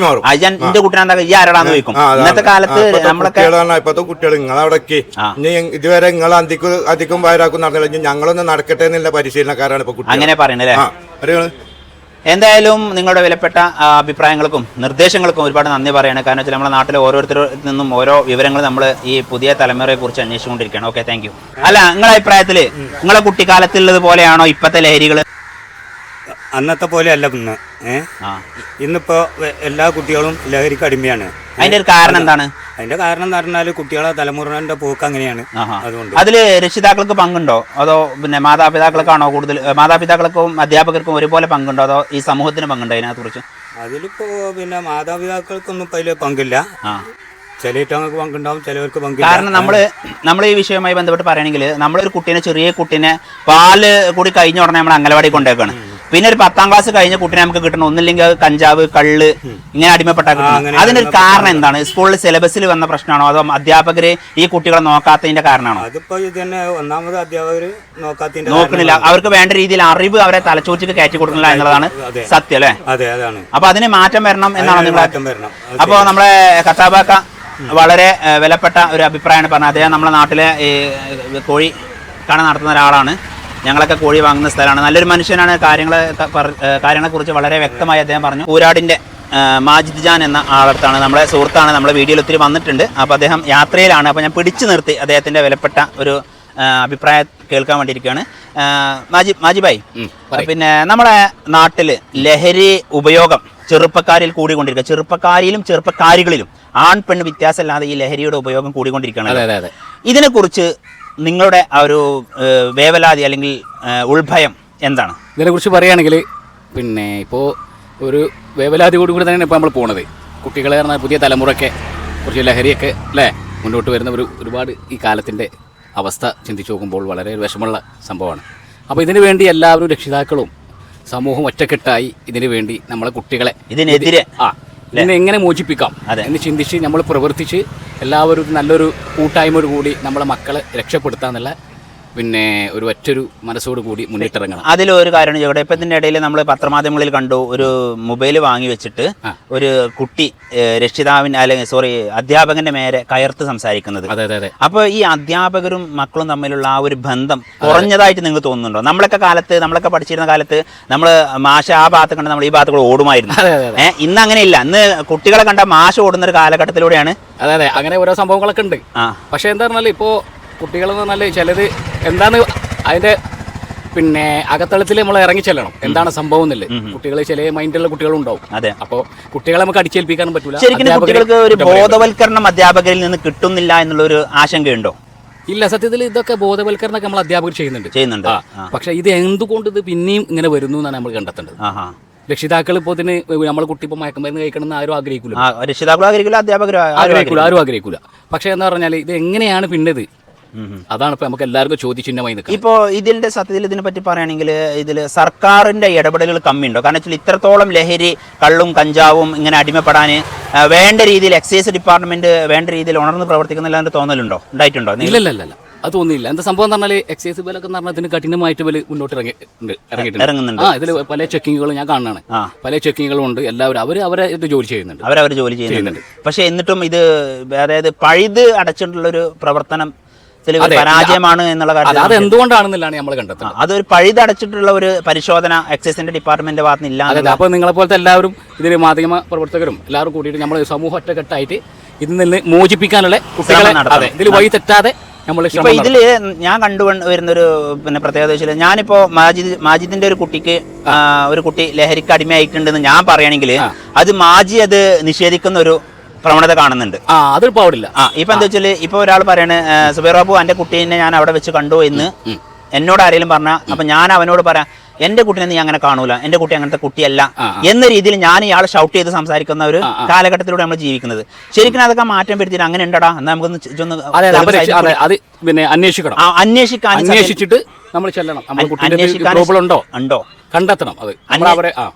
മാറും. എന്റെ കുട്ടിനെ ആരാടാന്ന് ചോദിക്കും. ഇന്നത്തെ കാലത്ത് നമ്മളൊക്കെ ഇപ്പത്തെ കുട്ടികൾ നിങ്ങളവിടേക്ക് ഇനി ഇതുവരെ നിങ്ങൾ അധികം വയറാക്കും നടന്നില്ല, ഞങ്ങളൊന്ന് നടക്കട്ടെ എന്നുള്ള പരിശീലനക്കാരാണ് ഇപ്പൊ കുട്ടി. അങ്ങനെ പറയണല്ലേ. എന്തായാലും നിങ്ങളുടെ വിലപ്പെട്ട അഭിപ്രായങ്ങൾക്കും നിർദ്ദേശങ്ങൾക്കും ഒരുപാട് നന്ദി പറയുകയാണ്. കാരണം വെച്ചാൽ നമ്മുടെ നാട്ടിലെ ഓരോരുത്തരിൽ നിന്നും ഓരോ വിവരങ്ങൾ നമ്മൾ ഈ പുതിയ തലമുറയെക്കുറിച്ച് അന്വേഷിച്ചുകൊണ്ടിരിക്കുകയാണ്. Okay, thank you. അല്ല, നിങ്ങളുടെ അഭിപ്രായത്തിൽ നിങ്ങളെ കുട്ടിക്കാലത്തുള്ളത് പോലെയാണോ ഇപ്പോഴത്തെ ലഹരികൾ? അന്നത്തെ പോലെ അല്ല ഇന്ന്. ഇന്നിപ്പോ എല്ലാ കുട്ടികളും ലഹരിക്ക് അടിമയാണ്. അതിന്റെ ഒരു കാരണം എന്താണ്? അതിന്റെ കാരണം എന്ന് പറഞ്ഞാൽ കുട്ടികളെ തലമുറന്റെ പോക്ക് അങ്ങനെയാണ്. അതുകൊണ്ട് അതില് രക്ഷിതാക്കൾക്ക് പങ്കുണ്ടോ, അതോ പിന്നെ മാതാപിതാക്കൾക്കാണോ കൂടുതൽ? മാതാപിതാക്കൾക്കും അധ്യാപകർക്കും ഒരുപോലെ പങ്കുണ്ടോ, അതോ ഈ സമൂഹത്തിന് പങ്കുണ്ടോ അതിനെ കുറിച്ച്? അതിലിപ്പോ പിന്നെ മാതാപിതാക്കൾക്കൊന്നും ഇപ്പൊ അതിൽ പങ്കില്ല. ചിലർക്ക് പങ്കുണ്ടാവും, ചിലവർക്ക് പങ്കില്ല. കാരണം നമ്മൾ ഈ വിഷയവുമായി ബന്ധപ്പെട്ട് പറയുകയാണെങ്കിൽ നമ്മളൊരു ചെറിയ കുട്ടീനെ പാല് കൂടി കഴിഞ്ഞ ഉടനെ നമ്മൾ അംഗനവാടി കൊണ്ടേക്കാണ്. പിന്നെ ഒരു 10ാം ക്ലാസ് കഴിഞ്ഞ കുട്ടീനെ നമുക്ക് കിട്ടണം, ഒന്നില്ലെങ്കിൽ കഞ്ചാവ്, കള്ള് ഇങ്ങനെ അടിമപ്പെട്ടാൽ കിട്ടണം. അതിനൊരു കാരണം എന്താണ്? സ്കൂളിൽ സിലബസിൽ വന്ന പ്രശ്നമാണോ, അതോ അധ്യാപകര് ഈ കുട്ടികളെ നോക്കാത്തതിന്റെ കാരണമാണോ? അതിപ്പോ തന്നെ ഒന്നാമത് അധ്യാപകര് നോക്കണില്ല, അവർക്ക് വേണ്ട രീതിയിൽ അറിവ് അവരെ തലച്ചോച്ചിക്ക് കയറ്റി കൊടുക്കുന്നില്ല എന്നുള്ളതാണ് സത്യം അല്ലേ? അതെ, അതാണ്. അപ്പൊ അതിന് മാറ്റം വരണം എന്നാണ് നിങ്ങൾ. അപ്പൊ നമ്മളെ കത്താബാക്ക വളരെ വിലപ്പെട്ട ഒരു അഭിപ്രായമാണ് പറഞ്ഞത്. അദ്ദേഹം നമ്മുടെ നാട്ടിലെ കോഴി കട നടത്തുന്ന ഒരാളാണ്. ഞങ്ങളൊക്കെ കോഴി വാങ്ങുന്ന സ്ഥലമാണ്. നല്ലൊരു മനുഷ്യനാണ്. കാര്യങ്ങളെക്കുറിച്ച് വളരെ വ്യക്തമായി അദ്ദേഹം പറഞ്ഞു. കൂരാടിൻ്റെ മാജിദ് ജാൻ എന്ന ആളടുത്താണ്, നമ്മുടെ സുഹൃത്താണ്, നമ്മുടെ വീഡിയോയിൽ ഒത്തിരി വന്നിട്ടുണ്ട്. അപ്പോൾ അദ്ദേഹം യാത്രയിലാണ്. അപ്പോൾ ഞാൻ പിടിച്ചു നിർത്തി അദ്ദേഹത്തിൻ്റെ വിലപ്പെട്ട ഒരു അഭിപ്രായം കേൾക്കാൻ വേണ്ടിയിരിക്കുകയാണ്. മാജിബായി, പിന്നെ നമ്മുടെ നാട്ടിൽ ലഹരി ഉപയോഗം ചെറുപ്പക്കാരിൽ കൂടിക്കൊണ്ടിരിക്കുക, ചെറുപ്പക്കാരിലും ചെറുപ്പക്കാരികളിലും ആൺ പെണ്ണ് വ്യത്യാസമില്ലാതെ ഈ ലഹരിയുടെ ഉപയോഗം കൂടിക്കൊണ്ടിരിക്കുകയാണ്. ഇതിനെക്കുറിച്ച് നിങ്ങളുടെ ആ ഒരു വേവലാതി അല്ലെങ്കിൽ ഉൾഭയം എന്താണ്? ഇതിനെക്കുറിച്ച് പറയുകയാണെങ്കിൽ പിന്നെ ഇപ്പോൾ ഒരു വേവലാതി കൂടി തന്നെയാണ് ഇപ്പോൾ നമ്മൾ പോണത്. കുട്ടികളെ പറഞ്ഞാൽ പുതിയ തലമുറയ്ക്ക് കുറച്ച് ലഹരിയൊക്കെ അല്ലേ മുന്നോട്ട് വരുന്ന ഒരുപാട് ഈ കാലത്തിൻ്റെ അവസ്ഥ ചിന്തിച്ച് നോക്കുമ്പോൾ വളരെ വിഷമമുള്ള സംഭവമാണ്. അപ്പോൾ ഇതിനു വേണ്ടി എല്ലാവരും രക്ഷിതാക്കളും സമൂഹം ഒറ്റക്കെട്ടായി ഇതിനു വേണ്ടി നമ്മളെ കുട്ടികളെ ഇതിനെതിരെ ഇതിനെ എങ്ങനെ മോചിപ്പിക്കാം എന്ന് ചിന്തിച്ച് നമ്മൾ പ്രവർത്തിച്ച് എല്ലാവരും നല്ലൊരു കൂട്ടായ്മയോട് കൂടി നമ്മളെ മക്കളെ രക്ഷപ്പെടുത്താന്നുള്ള പിന്നെ ഒരു ഒറ്റൊരു മനസ്സോട് കൂടി മുന്നിട്ടിറങ്ങണം. അതിലൊരു കാര്യം ചോദിക്കട്ടെ, ഇപ്പം ഇതിൻ്റെ ഇടയിൽ നമ്മൾ പത്രമാധ്യമങ്ങളിൽ കണ്ടു, ഒരു മൊബൈൽ വാങ്ങി വെച്ചിട്ട് ഒരു കുട്ടി അധ്യാപകന്റെ മേലെ കയർത്ത് സംസാരിക്കുന്നത്. അപ്പോൾ ഈ അധ്യാപകരും മക്കളും തമ്മിലുള്ള ആ ഒരു ബന്ധം കുറഞ്ഞതായിട്ട് നിങ്ങൾക്ക് തോന്നുന്നുണ്ടോ? നമ്മളൊക്കെ പഠിച്ചിരുന്ന കാലത്ത് നമ്മൾ മാഷ ആ ഭാഗത്ത് കണ്ട് നമ്മൾ ഈ ഭാഗത്ത് ഓടുമായിരുന്നു. ഇന്ന് അങ്ങനെയില്ല. ഇന്ന് കുട്ടികളെ കണ്ട മാഷ് ഓടുന്ന ഒരു കാലഘട്ടത്തിലൂടെയാണ്. അതെ, അങ്ങനെ ഓരോ സംഭവങ്ങളൊക്കെ ഉണ്ട്. പക്ഷെ എന്താ പറഞ്ഞാൽ ഇപ്പോൾ കുട്ടികളെന്ന് പറഞ്ഞാൽ ചിലത് എന്താണ് അതിന്റെ പിന്നെ അകത്തളത്തിൽ നമ്മൾ ഇറങ്ങി ചെല്ലണം, എന്താണ് സംഭവം എന്നില്ല. കുട്ടികൾ ചില മൈൻഡുള്ള കുട്ടികളുണ്ടാവും. അതെ, അപ്പോൾ കുട്ടികളെ നമുക്ക് അടിച്ചേൽപ്പിക്കാനും പറ്റില്ല. ശരിക്കും കുട്ടികൾക്ക് ഒരു ബോധവൽക്കരണം അധ്യാപകരിൽ നിന്ന് കിട്ടുന്നില്ല എന്നുള്ളൊരു ആശങ്കയുണ്ടോ? ഇല്ല, സത്യത്തിൽ ഇതൊക്കെ ബോധവൽക്കരണമൊക്കെ നമ്മൾ അധ്യാപകർ ചെയ്യുന്നുണ്ട്. പക്ഷെ ഇത് എന്തുകൊണ്ട് ഇത് പിന്നെയും ഇങ്ങനെ വരുന്നു എന്നാണ് നമ്മൾ കണ്ടെത്തേണ്ടത്. രക്ഷിതാക്കൾ ഇപ്പോൾ ഇതിന് നമ്മളെ കുട്ടി ഇപ്പോൾ മയക്കുമരുന്ന് കഴിക്കണമെന്ന് ആരും ആഗ്രഹിക്കില്ല, ആരും ആഗ്രഹിക്കില്ല. പക്ഷെ എന്താ പറഞ്ഞാൽ ഇത് എങ്ങനെയാണ് പിന്നത്, അതാണ് ഇപ്പൊ നമുക്ക് എല്ലാവർക്കും ചോദ്യചിഹ്നമായി നിൽക്കുന്നത്. ഇപ്പോൾ ഇതിന്റെ സത്യത്തിൽ ഇതിനെ പറ്റി പറയുകയാണെങ്കിൽ ഇതിൽ സർക്കാരിന്റെ ഇടപെടലുകൾ കമ്മിയുണ്ടോ? കാരണം വെച്ചാൽ ഇത്രത്തോളം ലഹരി, കള്ളും കഞ്ചാവും ഇങ്ങനെ അടിമപ്പെടാൻ വേണ്ട രീതിയിൽ എക്സൈസ് ഡിപ്പാർട്ട്മെന്റ് വേണ്ട രീതിയിൽ ഉണർന്ന് പ്രവർത്തിക്കുന്നില്ല എന്ന് തോന്നലുണ്ടോ, ഉണ്ടായിട്ടുണ്ടോ? ഇല്ല, അത് തോന്നിയില്ല. എന്താ സംഭവം എന്ന് പറഞ്ഞാൽ എക്സൈസ് ബില്ലൊക്കെ എന്ന് പറഞ്ഞാൽ അതിന് കഠിനമായിട്ട് മുന്നോട്ട് ഇറങ്ങിയിട്ടുണ്ട്. ഇതിൽ പല ചെക്കിങ്ങുകളും ഞാൻ കാണുന്നതാണ്. പല ചെക്കിങ്ങുകളും ഉണ്ട്. എല്ലാവരും അവരെ ജോലി ചെയ്യുന്നുണ്ട്, അവരവർ ജോലി ചെയ്യുന്നുണ്ട്. പക്ഷെ എന്നിട്ടും ഇത് അതായത് പഴുത് അടച്ചിട്ടുള്ളൊരു പ്രവർത്തനം പരാജയമാണ് എന്നുള്ള കാര്യം അത് എന്തുകൊണ്ടാണെന്നില്ലാണ് നമ്മൾ കണ്ടെത്തുന്നത്. അതൊരു പഴുതടച്ചിട്ടുള്ള ഒരു പരിശോധന എക്സൈസിന്റെ ഡിപ്പാർട്ട്മെന്റ് ഭാഗത്ത് നിന്ന് ഇല്ല. അപ്പോൾ നിങ്ങളെ പോലത്തെ എല്ലാവരും ഇതിൽ മാധ്യമ പ്രവർത്തകരും എല്ലാവരും കൂടിയിട്ട് നമ്മൾ സമൂഹം ഒറ്റക്കെട്ടായിട്ട് ഇതിൽ നിന്ന് മോചിപ്പിക്കാനുള്ള കുട്ടികളെ ഇതിൽ വഴി തെറ്റാതെ നമ്മൾ. ഇപ്പൊ ഇതില് ഞാൻ കണ്ടുവരുന്നൊരു പിന്നെ പ്രത്യേകത വെച്ചാൽ ഞാനിപ്പോ മാജിദിന്റെ ഒരു കുട്ടി ലഹരിക്ക് അടിമയായിട്ടുണ്ടെന്ന് ഞാൻ പറയുകയാണെങ്കിൽ അത് അത് നിഷേധിക്കുന്ന ഒരു പ്രവണത കാണുന്നുണ്ട്. അതൊരു പാടില്ല. ഇപ്പൊ എന്താ വെച്ചാല് ഇപ്പൊ ഒരാൾ പറയാണ്, സുബൈർ ബാബു എന്റെ കുട്ടീനെ ഞാൻ അവിടെ വെച്ച് കണ്ടു എന്ന് എന്നോട് ആരെങ്കിലും പറഞ്ഞ, അപ്പൊ ഞാൻ അവനോട് പറയാം എന്റെ കുട്ടീനെ നീ അങ്ങനെ കാണൂല, എന്റെ കുട്ടി അങ്ങനത്തെ കുട്ടിയല്ല എന്ന രീതിയിൽ ഞാൻ ഇയാൾ ഷൗട്ട് ചെയ്ത് സംസാരിക്കുന്ന ഒരു കാലഘട്ടത്തിലൂടെ നമ്മൾ ജീവിക്കുന്നത്. ശരിക്കും അതൊക്കെ മാറ്റം വരുത്തിയിട്ട് അങ്ങനെ ഉണ്ടടാ എന്നാ അത് പിന്നെ അന്വേഷിച്ചിട്ട് നമ്മൾ ചെല്ലണം. ഉണ്ടോ കണ്ടെത്തണം. അത്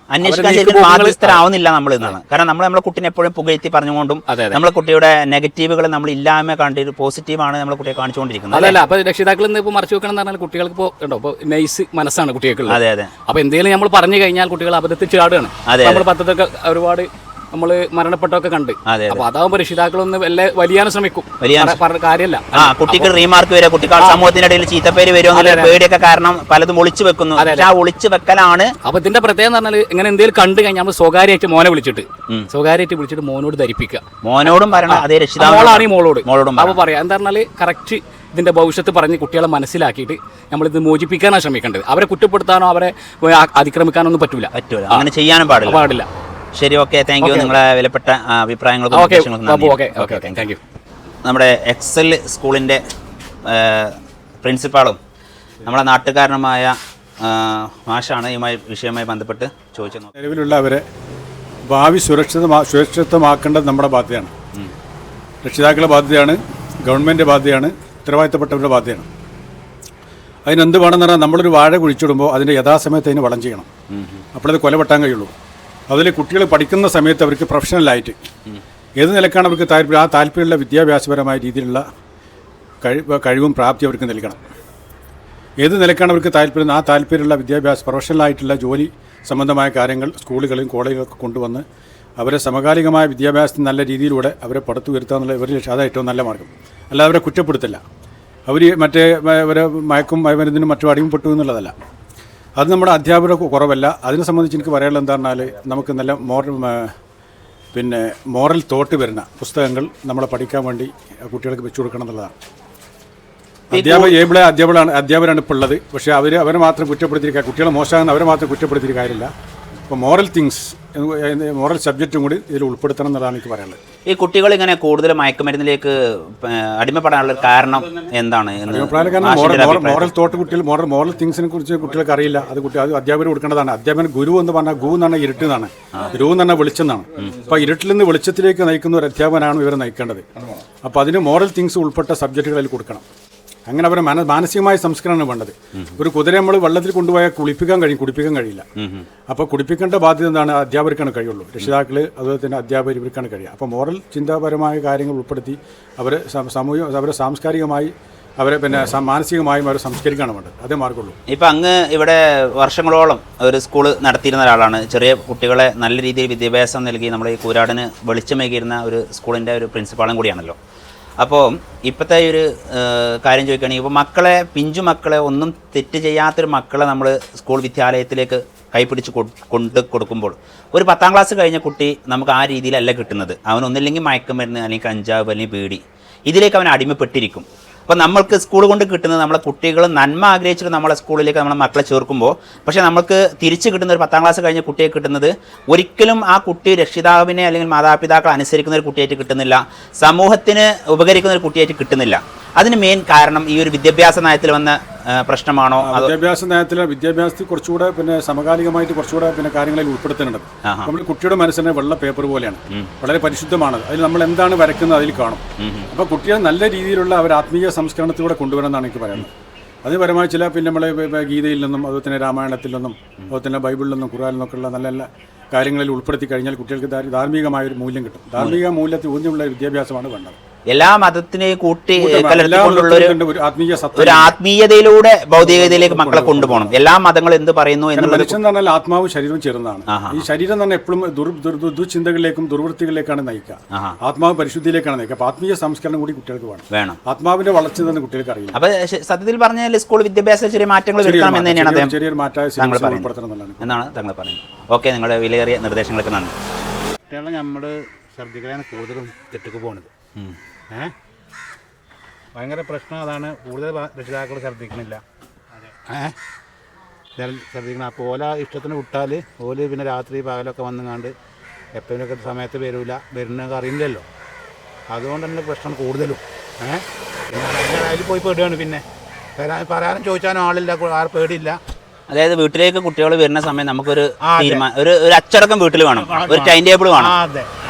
ബാധ്യസ്ഥരാവുന്നില്ല നമ്മൾ എന്നാണ്. കാരണം നമ്മളെ കുട്ടീനെ എപ്പോഴും പുകഴ്ത്തി പറഞ്ഞുകൊണ്ടും നമ്മളെ കുട്ടിയുടെ നെഗറ്റീവുകൾ നമ്മൾ ഇല്ലായ്മ കണ്ടിട്ട് പോസിറ്റീവാണ് നമ്മളെ കുട്ടിയെ കാണിച്ചുകൊണ്ടിരിക്കുന്നത്. അതല്ല, അപ്പൊ രക്ഷിതാക്കൾ ഇന്ന് ഇപ്പോൾ മറച്ചു വെക്കണം എന്ന് പറഞ്ഞാൽ കുട്ടികൾക്ക് ഇപ്പോൾ നൈസ് മനസ്സാണ് കുട്ടികൾക്ക്. അതെ. അപ്പൊ എന്തെങ്കിലും നമ്മൾ പറഞ്ഞു കഴിഞ്ഞാൽ കുട്ടികൾ അബദ്ധത്തിൽ ചാടുകയാണ്. നമ്മൾ പത്രത്തൊക്കെ ഒരുപാട് നമ്മൾ മരണപ്പെട്ടൊക്കെ കണ്ട്. അതെ. അപ്പൊ അതാവുമ്പോൾ രക്ഷിതാക്കളൊന്ന് വലിയാൻ ശ്രമിക്കും. കാര്യമല്ല കുട്ടിക്ക് റീമാർക്ക് വരിക, കുട്ടികൾ സമൂഹത്തിന്റെ ഇടയിൽ ചീത്തപ്പേര് വരുമോ പേടിയൊക്കെ കാരണം പലതും ഒളിച്ചു വെക്കുന്നു. ആ ഒളിച്ചു വെക്കലാണ്. അപ്പൊ ഇതിന്റെ പ്രത്യേകത എന്ന് പറഞ്ഞാൽ ഇങ്ങനെ എന്തെങ്കിലും കണ്ടു കഴിഞ്ഞാൽ നമ്മൾ സ്വകാര്യമായിട്ട് മോനെ വിളിച്ചിട്ട് മോനോട് ധരിപ്പിക്കുക. മോനോടും പറയണം, അതേ മോളാണ് മോളോടും അപ്പൊ പറയാം. എന്താ പറഞ്ഞാൽ കറക്റ്റ് ഇതിന്റെ ഭവിഷ്യത്ത് പറഞ്ഞ് കുട്ടികളെ മനസ്സിലാക്കിയിട്ട് നമ്മളിത് മോചിപ്പിക്കാനാണ് ശ്രമിക്കേണ്ടത്. അവരെ കുറ്റപ്പെടുത്താനോ അവരെ അതിക്രമിക്കാനോ ഒന്നും പറ്റൂല. അങ്ങനെ ചെയ്യാനും പാടില്ല. ശരി, ഓക്കെ, താങ്ക് യു. നിങ്ങളെ വിലപ്പെട്ട അഭിപ്രായങ്ങളും നമ്മുടെ എക്സൽ സ്കൂളിൻ്റെ പ്രിൻസിപ്പാളും നമ്മളെ നാട്ടുകാരനുമായ മാഷാണ് ഈ വിഷയവുമായി ബന്ധപ്പെട്ട് ചോദിച്ചത്. നിലവിലുള്ളവരെ ഭാവി സുരക്ഷിതമാക്കേണ്ടത് നമ്മുടെ ബാധ്യതയാണ്, രക്ഷിതാക്കളുടെ ബാധ്യതയാണ്, ഗവൺമെൻറ് ബാധ്യതയാണ്, ഉത്തരവാദിത്തപ്പെട്ടവരുടെ ബാധ്യതയാണ്. അതിനെന്ത് വേണമെന്ന് പറഞ്ഞാൽ നമ്മളൊരു വാഴ കുഴിച്ചിടുമ്പോൾ അതിൻ്റെ യഥാസമയത്ത് അതിന് വളം ചെയ്യണം. അപ്പോഴത് കൊല വെട്ടാൻ കഴിയുള്ളൂ. അതിൽ കുട്ടികൾ പഠിക്കുന്ന സമയത്ത് അവർക്ക് പ്രൊഫഷണലായിട്ട് ഏത് നിലക്കാണ് അവർക്ക് താല്പര്യം, ആ താല്പര്യമുള്ള വിദ്യാഭ്യാസപരമായ രീതിയിലുള്ള കഴിവും പ്രാപ്തി അവർക്ക് നൽകണം. ഏത് നിലക്കാണ് അവർക്ക് താല്പര്യം, ആ താല്പര്യമുള്ള പ്രൊഫഷണലായിട്ടുള്ള ജോലി സംബന്ധമായ കാര്യങ്ങൾ സ്കൂളുകളും കോളേജുകളൊക്കെ കൊണ്ടുവന്ന് അവരെ സമകാലികമായ വിദ്യാഭ്യാസത്തിന് നല്ല രീതിയിലൂടെ അവരെ പടുത്തുയർത്തുക എന്നുള്ള ഇവരിൽ അതാണ് ഏറ്റവും നല്ല മാർഗം. അല്ലാതെ അവരെ കുറ്റപ്പെടുത്തില്ല. അവർ അവരെ മയക്കുമരുന്നിനും മറ്റും അടിമപ്പെട്ടു എന്നുള്ളതല്ല. അത് നമ്മുടെ അധ്യാപകർക്ക് കുറവല്ല. അതിനെ സംബന്ധിച്ച് എനിക്ക് പറയാനുള്ളത് എന്താ പറഞ്ഞാൽ നമുക്ക് നല്ല മോറൽ തോട്ട് വരുന്ന പുസ്തകങ്ങൾ നമ്മളെ പഠിക്കാൻ വേണ്ടി കുട്ടികൾക്ക് വെച്ചു കൊടുക്കണം എന്നുള്ളതാണ്. അധ്യാപകരാണ് ഇപ്പോൾ ഉള്ളത്. പക്ഷേ അവരെ മാത്രം കുറ്റപ്പെടുത്തിയിരിക്കുക, കുട്ടികളെ മോശമാകുന്ന അവരെ മാത്രം കുറ്റപ്പെടുത്തിയിട്ട് കാര്യമില്ല. അപ്പോൾ മോറൽ സബ്ജക്റ്റും കൂടി ഇതിൽ ഉൾപ്പെടുത്തണം എന്നുള്ളതാണ് എനിക്ക് പറയാനുള്ളത്. ഈ കുട്ടികൾ ഇങ്ങനെ കൂടുതൽ മയക്കുമരുന്നിലേക്ക് അടിമപ്പെടാനുള്ള കാരണം എന്താണ്? മോറൽ തോട്ട് കുട്ടികൾ മോറൽ തിങ്സിനെ കുറിച്ച് കുട്ടികൾക്ക് അറിയില്ല. അത് അധ്യാപകർ കൊടുക്കേണ്ടതാണ്. അധ്യാപകൻ ഗുരു എന്ന് പറഞ്ഞാൽ ഗു എന്ന് പറഞ്ഞാൽ ഇരുട്ട് എന്നാണ്, രു എന്ന് പറഞ്ഞാൽ വെളിച്ചെന്നാണ്. അപ്പോൾ ഇരുട്ടിൽ നിന്ന് വെളിച്ചത്തിലേക്ക് നയിക്കുന്ന ഒരു അധ്യാപകനാണ് ഇവരെ നയിക്കേണ്ടത്. അപ്പോൾ അതിന് മോറൽ തിങ്സ് ഉൾപ്പെട്ട സബ്ജക്റ്റുകളിൽ കൊടുക്കണം. അങ്ങനെ അവരെ മാനസികമായ സംസ്കരണമാണ് വേണ്ടത്. ഒരു കുതിര നമ്മൾ വെള്ളത്തിൽ കൊണ്ടുപോയാൽ കുടിപ്പിക്കാൻ കഴിയില്ല. അപ്പോൾ കുടിപ്പിക്കേണ്ട ബാധ്യത എന്താണ്? അധ്യാപകർക്കാണ് കഴിയുള്ളൂ. രക്ഷിതാക്കൾ അതുപോലെ തന്നെ അധ്യാപകർ ഇവർക്കാണ് കഴിയുക. അപ്പോൾ മോറൽ ചിന്താപരമായ കാര്യങ്ങൾ ഉൾപ്പെടുത്തി അവരെ അവരെ സാംസ്കാരികമായി അവരെ മാനസികമായും അവരെ സംസ്കരിക്കാണ് വേണ്ടത്. അതേ മാർഗമുള്ളൂ. ഇപ്പം അങ്ങ് ഇവിടെ വർഷങ്ങളോളം ഒരു സ്കൂൾ നടത്തിയിരുന്ന ഒരാളാണ്. ചെറിയ കുട്ടികളെ നല്ല രീതിയിൽ വിദ്യാഭ്യാസം നൽകി നമ്മൾ ഈ കൂരാടിന് വെളിച്ചമേകിയിരുന്ന ഒരു സ്കൂളിൻ്റെ ഒരു പ്രിൻസിപ്പാളും കൂടിയാണല്ലോ. അപ്പോൾ ഇപ്പോഴത്തെ ഒരു കാര്യം ചോദിക്കുകയാണെങ്കിൽ, ഇപ്പോൾ പിഞ്ചു മക്കളെ ഒന്നും തെറ്റ് ചെയ്യാത്തൊരു മക്കളെ നമ്മൾ സ്കൂൾ വിദ്യാലയത്തിലേക്ക് കൈപ്പിടിച്ച് കൊടുക്കുമ്പോൾ ഒരു 10ാം ക്ലാസ് കഴിഞ്ഞ കുട്ടി നമുക്ക് ആ രീതിയിലല്ല കിട്ടുന്നത്. അവനൊന്നില്ലെങ്കിൽ മയക്കുമരുന്ന്, അല്ലെങ്കിൽ കഞ്ചാവ്, അല്ലെങ്കിൽ ബീഡി, ഇതിലേക്ക് അവൻ അടിമപ്പെട്ടിരിക്കും. അപ്പോൾ നമ്മൾക്ക് സ്കൂൾ കൊണ്ട് കിട്ടുന്നത് നമ്മളെ കുട്ടികൾ നന്മ ആഗ്രഹിച്ചിട്ട് നമ്മളെ സ്കൂളിലേക്ക് നമ്മളെ മക്കളെ ചേർക്കുമ്പോൾ, പക്ഷേ നമുക്ക് തിരിച്ച് കിട്ടുന്ന ഒരു 10ാം ക്ലാസ് കഴിഞ്ഞ കുട്ടിയെ കിട്ടുന്നത് ഒരിക്കലും ആ കുട്ടി രക്ഷിതാവിനെ അല്ലെങ്കിൽ മാതാപിതാക്കളെ അനുസരിക്കുന്ന ഒരു കുട്ടിയായിട്ട് കിട്ടുന്നില്ല, സമൂഹത്തിന് ഉപകരിക്കുന്ന ഒരു കുട്ടിയായിട്ട് കിട്ടുന്നില്ല. അതിന് മെയിൻ കാരണം ഈ ഒരു വിദ്യാഭ്യാസ നയത്തിൽ വന്ന പ്രശ്നമാണോ? വിദ്യാഭ്യാസത്തിൽ കുറച്ചുകൂടെ സമകാലികമായിട്ട് കുറച്ചുകൂടെ കാര്യങ്ങളിൽ ഉൾപ്പെടുത്തേണ്ടത്. നമ്മൾ കുട്ടിയുടെ മനസ്സിനെ വെള്ള പേപ്പർ പോലെയാണ്, വളരെ പരിശുദ്ധമാണ്. അതിൽ നമ്മൾ എന്താണ് വരയ്ക്കുന്നത് അതിൽ കാണും. അപ്പോൾ കുട്ടിയെ നല്ല രീതിയിലുള്ള അവർ ആത്മീയ സംസ്കരണത്തിലൂടെ കൊണ്ടുവരണമെന്നാണ് എനിക്ക് പറയുന്നത്. അതിപരമായി ചില നമ്മളെ ഗീതയിൽ നിന്നും അതുപോലെ തന്നെ രാമായണത്തിൽ നിന്നും അതുപോലെ തന്നെ ബൈബിളിൽ നിന്നും ഖുർആനിൽ നിന്നൊക്കെയുള്ള നല്ല നല്ല കാര്യങ്ങളിൽ ഉൾപ്പെടുത്തി കഴിഞ്ഞാൽ കുട്ടികൾക്ക് ധാർമ്മികമായ ഒരു മൂല്യം കിട്ടും. ധാർമ്മിക മൂല്യത്തിൽ ഊന്നിയുള്ള വിദ്യാഭ്യാസം വേണ്ടത്. എല്ലാ മതത്തിനെയും കൂട്ടി കലർത്തിക്കൊണ്ടുള്ള ഒരു ആത്മീയതയിലൂടെ ഭൗതികതയിലേക്ക് മക്കളെ കൊണ്ടുപോകണം. എല്ലാ മതങ്ങളും എന്ത് പറയുന്നു എന്നുള്ളത്. ആത്മാവും ശരീരവും ചേർന്നതാണ്. ഈ ശരീരം തന്നെ എപ്പോഴും ദുശ്ചിന്തകളിലേക്കും ദുർവൃത്തികളിലേക്കാണ് നയിക്കുക. ആത്മാവ് പരിശുദ്ധിയിലേക്കാണ് നയിക്കുക. അപ്പൊ ആത്മീയ സംസ്കരണം കൂടി കുട്ടികൾക്ക് വേണം. ആത്മാവിന്റെ വളർച്ച തന്നെ കുട്ടികൾക്ക് അറിയില്ല. അപ്പൊ സത്യത്തിൽ പറഞ്ഞാൽ സ്കൂൾ വിദ്യാഭ്യാസ ചെറിയ മാറ്റങ്ങൾ വരുത്തണം എന്ന് തന്നെയാണ് ചെറിയൊരു മാറ്റം എന്നാണ് താങ്കൾ പറയുന്നത്. ഓക്കെ, നിങ്ങളുടെ വിലയേറിയ നിർദ്ദേശങ്ങൾക്ക് നന്ദി. കുട്ടികളെ നമ്മൾ ശ്രദ്ധിക്കാനാണ് കൂടുതലും തെറ്റുക്ക് പോകുന്നത്. ഭയങ്കര പ്രശ്നം അതാണ്. കൂടുതൽ രക്ഷിതാക്കൾ ശ്രദ്ധിക്കണില്ല. ശ്രദ്ധിക്കണം. അപ്പോൾ ഓല ഇഷ്ടത്തിന് വിട്ടാൽ ഓല് പിന്നെ രാത്രി പകലൊക്കെ വന്നുകൊണ്ട് എപ്പോഴൊക്കെ സമയത്ത് വരുന്നൊക്കെ അറിയില്ലല്ലോ. അതുകൊണ്ട് തന്നെ പ്രശ്നം കൂടുതലും. അതിൽ പോയി പേടിയാണ്. പിന്നെ പറയാനും ചോദിച്ചാനും ആളില്ല, പേടിയില്ല. അതായത് വീട്ടിലേക്ക് കുട്ടികൾ വരുന്ന സമയം നമുക്കൊരു ഒരു അച്ചടക്കം വീട്ടിൽ വേണം, ഒരു ടൈം ടേബിൾ വേണം.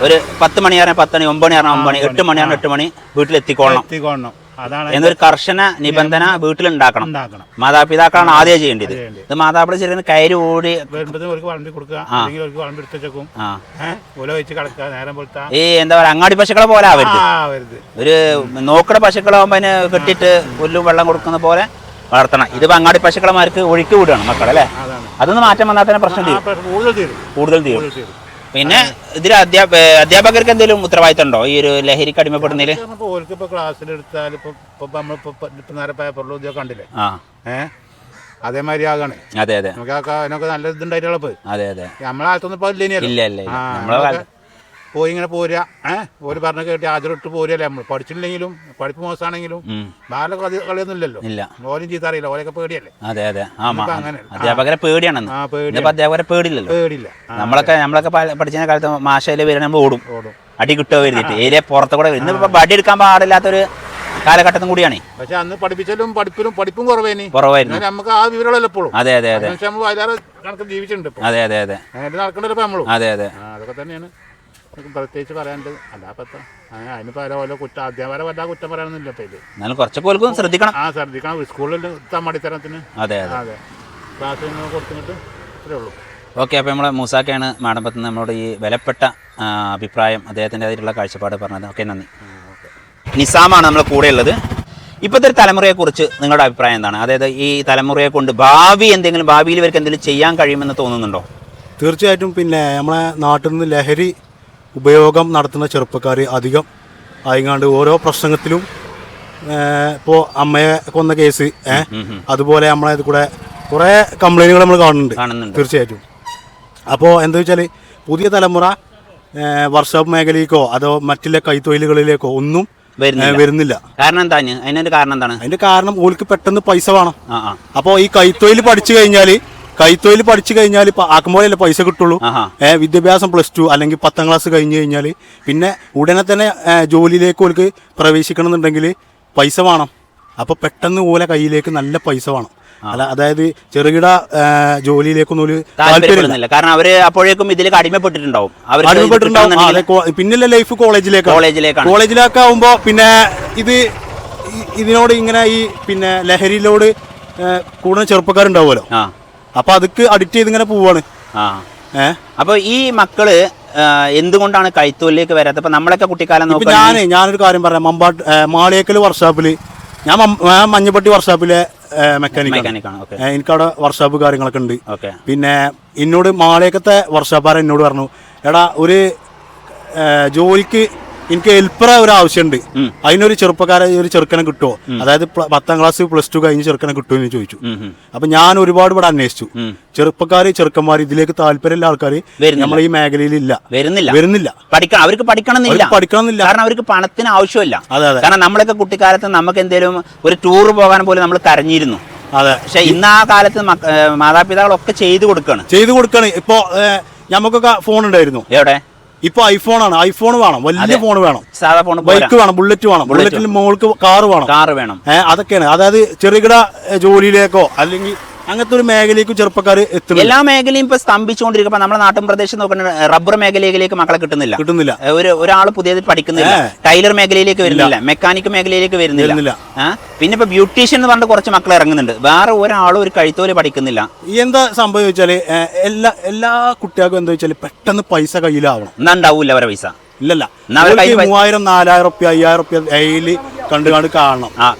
ഒരു 10 മണി 10 മണി, 9 മണി 9 മണി, 8 മണി 8 മണി വീട്ടിലെത്തിക്കൊള്ളണം എന്നൊരു കർശന നിബന്ധന വീട്ടിലുണ്ടാക്കണം. മാതാപിതാക്കളാണ് ആദ്യം ചെയ്യേണ്ടത്. ഇത് മാതാപിതാക്കൾ ചെയ്യുന്ന കയറി ഓടി ഈ എന്താ പറയുക, അങ്ങാടി പശുക്കളെ പോലെ ആവരുത്. ഒരു നോക്കട പശുക്കളാകുമ്പോൾ അതിന് കെട്ടിട്ട് പുല്ലും വെള്ളം കൊടുക്കുന്ന പോലെ വളർത്തണം. ഇതിപ്പോൾ അങ്ങാടി പശുക്കളമാർക്ക് ഒഴുക്കി വിടുകയാണ് മക്കളല്ലേ. അതൊന്ന് മാറ്റം വന്നാൽ തന്നെ പ്രശ്നം കൂടുതൽ തീരും. പിന്നെ ഇതിൽ അധ്യാപകർക്ക് എന്തെങ്കിലും ഉത്തരവാദിത്തം ഉണ്ടോ ഈ ഒരു ലഹരിക്ക് അടിമപ്പെടുന്നതിൽ? ഓൽക്കിപ്പോൾ ക്ലാസ്സിലെടുത്താൽ ഇപ്പോൾ നമ്മളിപ്പോൾ നേരെ പേപ്പറിൽ ഉദ്യോഗം കണ്ടില്ലേ, അതേമാതിരി ആകാണ്. അതെ അതെ, നമുക്ക് അതിനൊക്കെ നല്ല ഇതുണ്ടായിട്ടുള്ളപ്പോൾ. അതെ അതെ, നമ്മളെ കാലത്തൊന്നും ഇപ്പോൾ ഇല്ല. പോയി ഇങ്ങനെ പോരുക, ഒരു പറഞ്ഞ കേട്ടി ഹാജറിട്ട് പോരല്ലേ നമ്മൾ. പഠിച്ചില്ലെങ്കിലും പഠിപ്പ് മോശമാണെങ്കിലും ബാല കളിയൊന്നും ഇല്ലല്ലോ. ഓലും ചീത്ത അറിയില്ല, ഓലൊക്കെ പേടിയല്ലേ. അതെ അതെ, അധ്യാപകരെ പേടിയാണെന്ന്. അധ്യാപകരെ പേടില്ല. നമ്മളൊക്കെ പഠിച്ച കാലത്ത് മാഷയില് വരെ നമ്മൾ ഓടും, അടി കിട്ടുക വരുന്നിട്ട് ഏരിയ പുറത്ത് കൂടെ. ഇന്നിപ്പോ വടി എടുക്കാൻ പാടില്ലാത്തൊരു കാലഘട്ടത്തും കൂടിയാണ്. പക്ഷെ അന്ന് പഠിപ്പിച്ചാലും പഠിപ്പും കുറവായിരുന്നു. നമുക്ക് ആ വിവരമല്ല എപ്പോഴും. അതെ അതെ അതെ, നമ്മൾ വൈകാതെ കണക്ക് ജീവിച്ചിട്ടുണ്ട്. അതെ അതെ അതെ, നടക്കണ്ടല്ലോ നമ്മളും. അതെ അതെ, അതൊക്കെ തന്നെയാണ് പ്രത്യേകിച്ച് പറയാനുണ്ട്. അല്ലാപ്പത്ത അതിനിപ്പോ ഓരോ കുറ്റം അധ്യാപകരെ വല്ല കുറ്റം പറയാനൊന്നുമില്ല. ഇപ്പൊ ഇത് എന്നാലും കുറച്ചൊക്കെ ശ്രദ്ധിക്കണം. ശ്രദ്ധിക്കണം. സ്കൂളിൽ മടിത്തരത്തിന് അതെ അതെ ക്ലാസ് കൊടുത്തിട്ട് ഇത്രേ ഉള്ളൂ. ഓക്കെ, അപ്പോൾ നമ്മളെ മൂസാക്കയാണ് മാടമ്പത്ത് നിന്ന് നമ്മളോട് ഈ വിലപ്പെട്ട അഭിപ്രായം, അദ്ദേഹത്തിൻ്റെതായിട്ടുള്ള കാഴ്ചപ്പാട് പറഞ്ഞത്. ഓക്കെ, നന്ദി. നിസാമാണ് നമ്മളെ കൂടെ ഉള്ളത്. ഇപ്പോഴത്തെ ഒരു തലമുറയെക്കുറിച്ച് നിങ്ങളുടെ അഭിപ്രായം എന്താണ്? അതായത് ഈ തലമുറയെ കൊണ്ട് ഭാവിയിൽ ഇവർക്ക് എന്തെങ്കിലും ചെയ്യാൻ കഴിയുമെന്ന് തോന്നുന്നുണ്ടോ? തീർച്ചയായിട്ടും. പിന്നെ നമ്മളെ നാട്ടിൽ നിന്ന് ലഹരി ഉപയോഗം നടത്തുന്ന ചെറുപ്പക്കാർ അധികം ആയിങ്ങാണ്ട് ഓരോ പ്രശ്നത്തിലും, ഇപ്പോൾ അമ്മയെ കൊന്ന കേസ്, അതുപോലെ നമ്മളെ ഇത് കൂടെ കുറേ കംപ്ലൈൻറ്റുകൾ നമ്മൾ കാണുന്നുണ്ട്. തീർച്ചയായിട്ടും. അപ്പോൾ എന്താ വെച്ചാൽ പുതിയ തലമുറ വർക്ക്ഷോപ്പ് മേഖലയിലേക്കോ അതോ മറ്റുള്ള കൈത്തൊഴിലുകളിലേക്കോ ഒന്നും വരുന്നില്ല. കാരണം എന്താ? അതിന്റെ കാരണം ഓൾക്ക് പെട്ടെന്ന് പൈസ വേണം. അപ്പോൾ ഈ കൈത്തൊഴിൽ പഠിച്ചു കഴിഞ്ഞാൽ ഇപ്പൊ ആക്കുമ്പോഴല്ലേ പൈസ കിട്ടുള്ളൂ. വിദ്യാഭ്യാസം +2 അല്ലെങ്കിൽ 10ാം ക്ലാസ് കഴിഞ്ഞ് കഴിഞ്ഞാൽ പിന്നെ ഉടനെ തന്നെ ജോലിയിലേക്ക് ഓൾക്ക് പ്രവേശിക്കണമെന്നുണ്ടെങ്കിൽ പൈസ വേണം. അപ്പോൾ പെട്ടെന്ന് ഓലെ കയ്യിലേക്ക് നല്ല പൈസ വേണം. അതായത് ചെറുകിട ജോലിയിലേക്കൊന്നും താല്പര്യമില്ല. കാരണം അവര് അപ്പോഴേക്കും ഇതിലേക്ക് അടിമപ്പെട്ടിട്ടുണ്ടാവും. പിന്നിലെ ലൈഫ് കോളേജിലേക്ക് ആവുമ്പോ പിന്നെ ഇതിനോട് ഇങ്ങനെ ഈ പിന്നെ ലഹരിയിലോട് കൂടുതൽ ചെറുപ്പക്കാരുണ്ടാവുമല്ലോ. അപ്പൊ അതൊക്കെ അഡിക്റ്റ് ചെയ്ത് ഇങ്ങനെ പോവാണ്. അപ്പൊ ഈ മക്കള് എന്തുകൊണ്ടാണ് കൈത്തൊഴിലേക്ക് വരാത്തത്? ഇപ്പൊ നമ്മളൊക്കെ കുട്ടിക്കാലം ഞാനൊരു കാര്യം പറയാം. മാളിയേക്കൽ വർക്ക്ഷോപ്പില് ഞാൻ മഞ്ഞപ്പട്ടി വർക്ക്ഷോപ്പിലെ മെക്കാനിക്കാണ്. എനിക്കവിടെ വർക്ക്ഷോപ്പ് കാര്യങ്ങളൊക്കെ ഉണ്ട്. പിന്നെ എന്നോട് മാളിയേക്കത്തെ വർക്ക്ഷോപ്പുകാരൻ എന്നോട് പറഞ്ഞു, എടാ ഒരു ജോലിക്ക് എനിക്ക് ഹെൽപ്പറ ഒരു ആവശ്യമുണ്ട്, അതിനൊരു ഒരു ചെറുക്കനെ കിട്ടുമോ? അതായത് 10ാം ക്ലാസ് +2 കഴിഞ്ഞ് ചെറുക്കനെ കിട്ടുമോ എന്ന് ചോദിച്ചു. അപ്പൊ ഞാൻ ഒരുപാട് ഇവിടെ അന്വേഷിച്ചു. ചെറുക്കന്മാർ ഇതിലേക്ക് താല്പര്യമുള്ള ആൾക്കാർ നമ്മൾ ഈ മേഖലയിൽ വരുന്നില്ല. അവർക്ക് പഠിക്കണമെന്നില്ല. കാരണം അവർക്ക് പണത്തിന് ആവശ്യമില്ല. കാരണം നമ്മളൊക്കെ കുട്ടിക്കാലത്ത് നമുക്ക് എന്തെങ്കിലും ഒരു ടൂർ പോകാൻ പോലും നമ്മൾ കരഞ്ഞിരുന്നു. പക്ഷെ ഇന്ന് ആ കാലത്ത് മാതാപിതാക്കളൊക്കെ ചെയ്തു കൊടുക്കാണ്. ഇപ്പൊ നമുക്കൊക്കെ ഫോൺ ഉണ്ടായിരുന്നു. എവിടെ? ഇപ്പൊ ഐഫോൺ വേണം, വലിയ ഫോൺ വേണം, സാധാ ഫോൺ, ബൈക്ക് വേണം, ബുള്ളറ്റിന് മോൾക്ക് കാറ് വേണം. അതൊക്കെയാണ്. അതായത് ചെറുകിട ജോലിയിലേക്കോ അല്ലെങ്കിൽ അങ്ങനത്തെ ഒരു മേഖലയ്ക്ക് ചെറുപ്പക്കാർ എത്തുന്നു. എല്ലാ മേഖലയും ഇപ്പൊ സ്തംഭിച്ചുകൊണ്ടിരിക്കും. നമ്മുടെ നാട്ടിൻ പ്രദേശം നോക്കുന്ന റബ്ബർ മേഖലയിലേക്ക് മക്കളെ കിട്ടുന്നില്ല. ഒരാൾ പുതിയത് പഠിക്കുന്നില്ല, ടൈലർ മേഖലയിലേക്ക് വരുന്നില്ല, മെക്കാനിക് മേഖലയിലേക്ക് വരുന്നില്ല. പിന്നെ ഇപ്പൊ ബ്യൂട്ടീഷ്യൻ എന്ന് പറഞ്ഞിട്ട് കുറച്ച് മക്കൾ ഇറങ്ങുന്നുണ്ട്. വേറെ ഒരാളും ഒരു കഴുത്തോല് പഠിക്കുന്നില്ല. എന്താ സംഭവം വെച്ചാല് എല്ലാ കുട്ടികൾക്കും എന്താ വെച്ചാല് പെട്ടെന്ന് പൈസ കയ്യിലാവണം. എന്നാ ഉണ്ടാവൂല അവരെ പൈസ. ഇല്ലല്ല, 3000 4000 5000 കയ്യിൽ കണ്ടു കാണണം.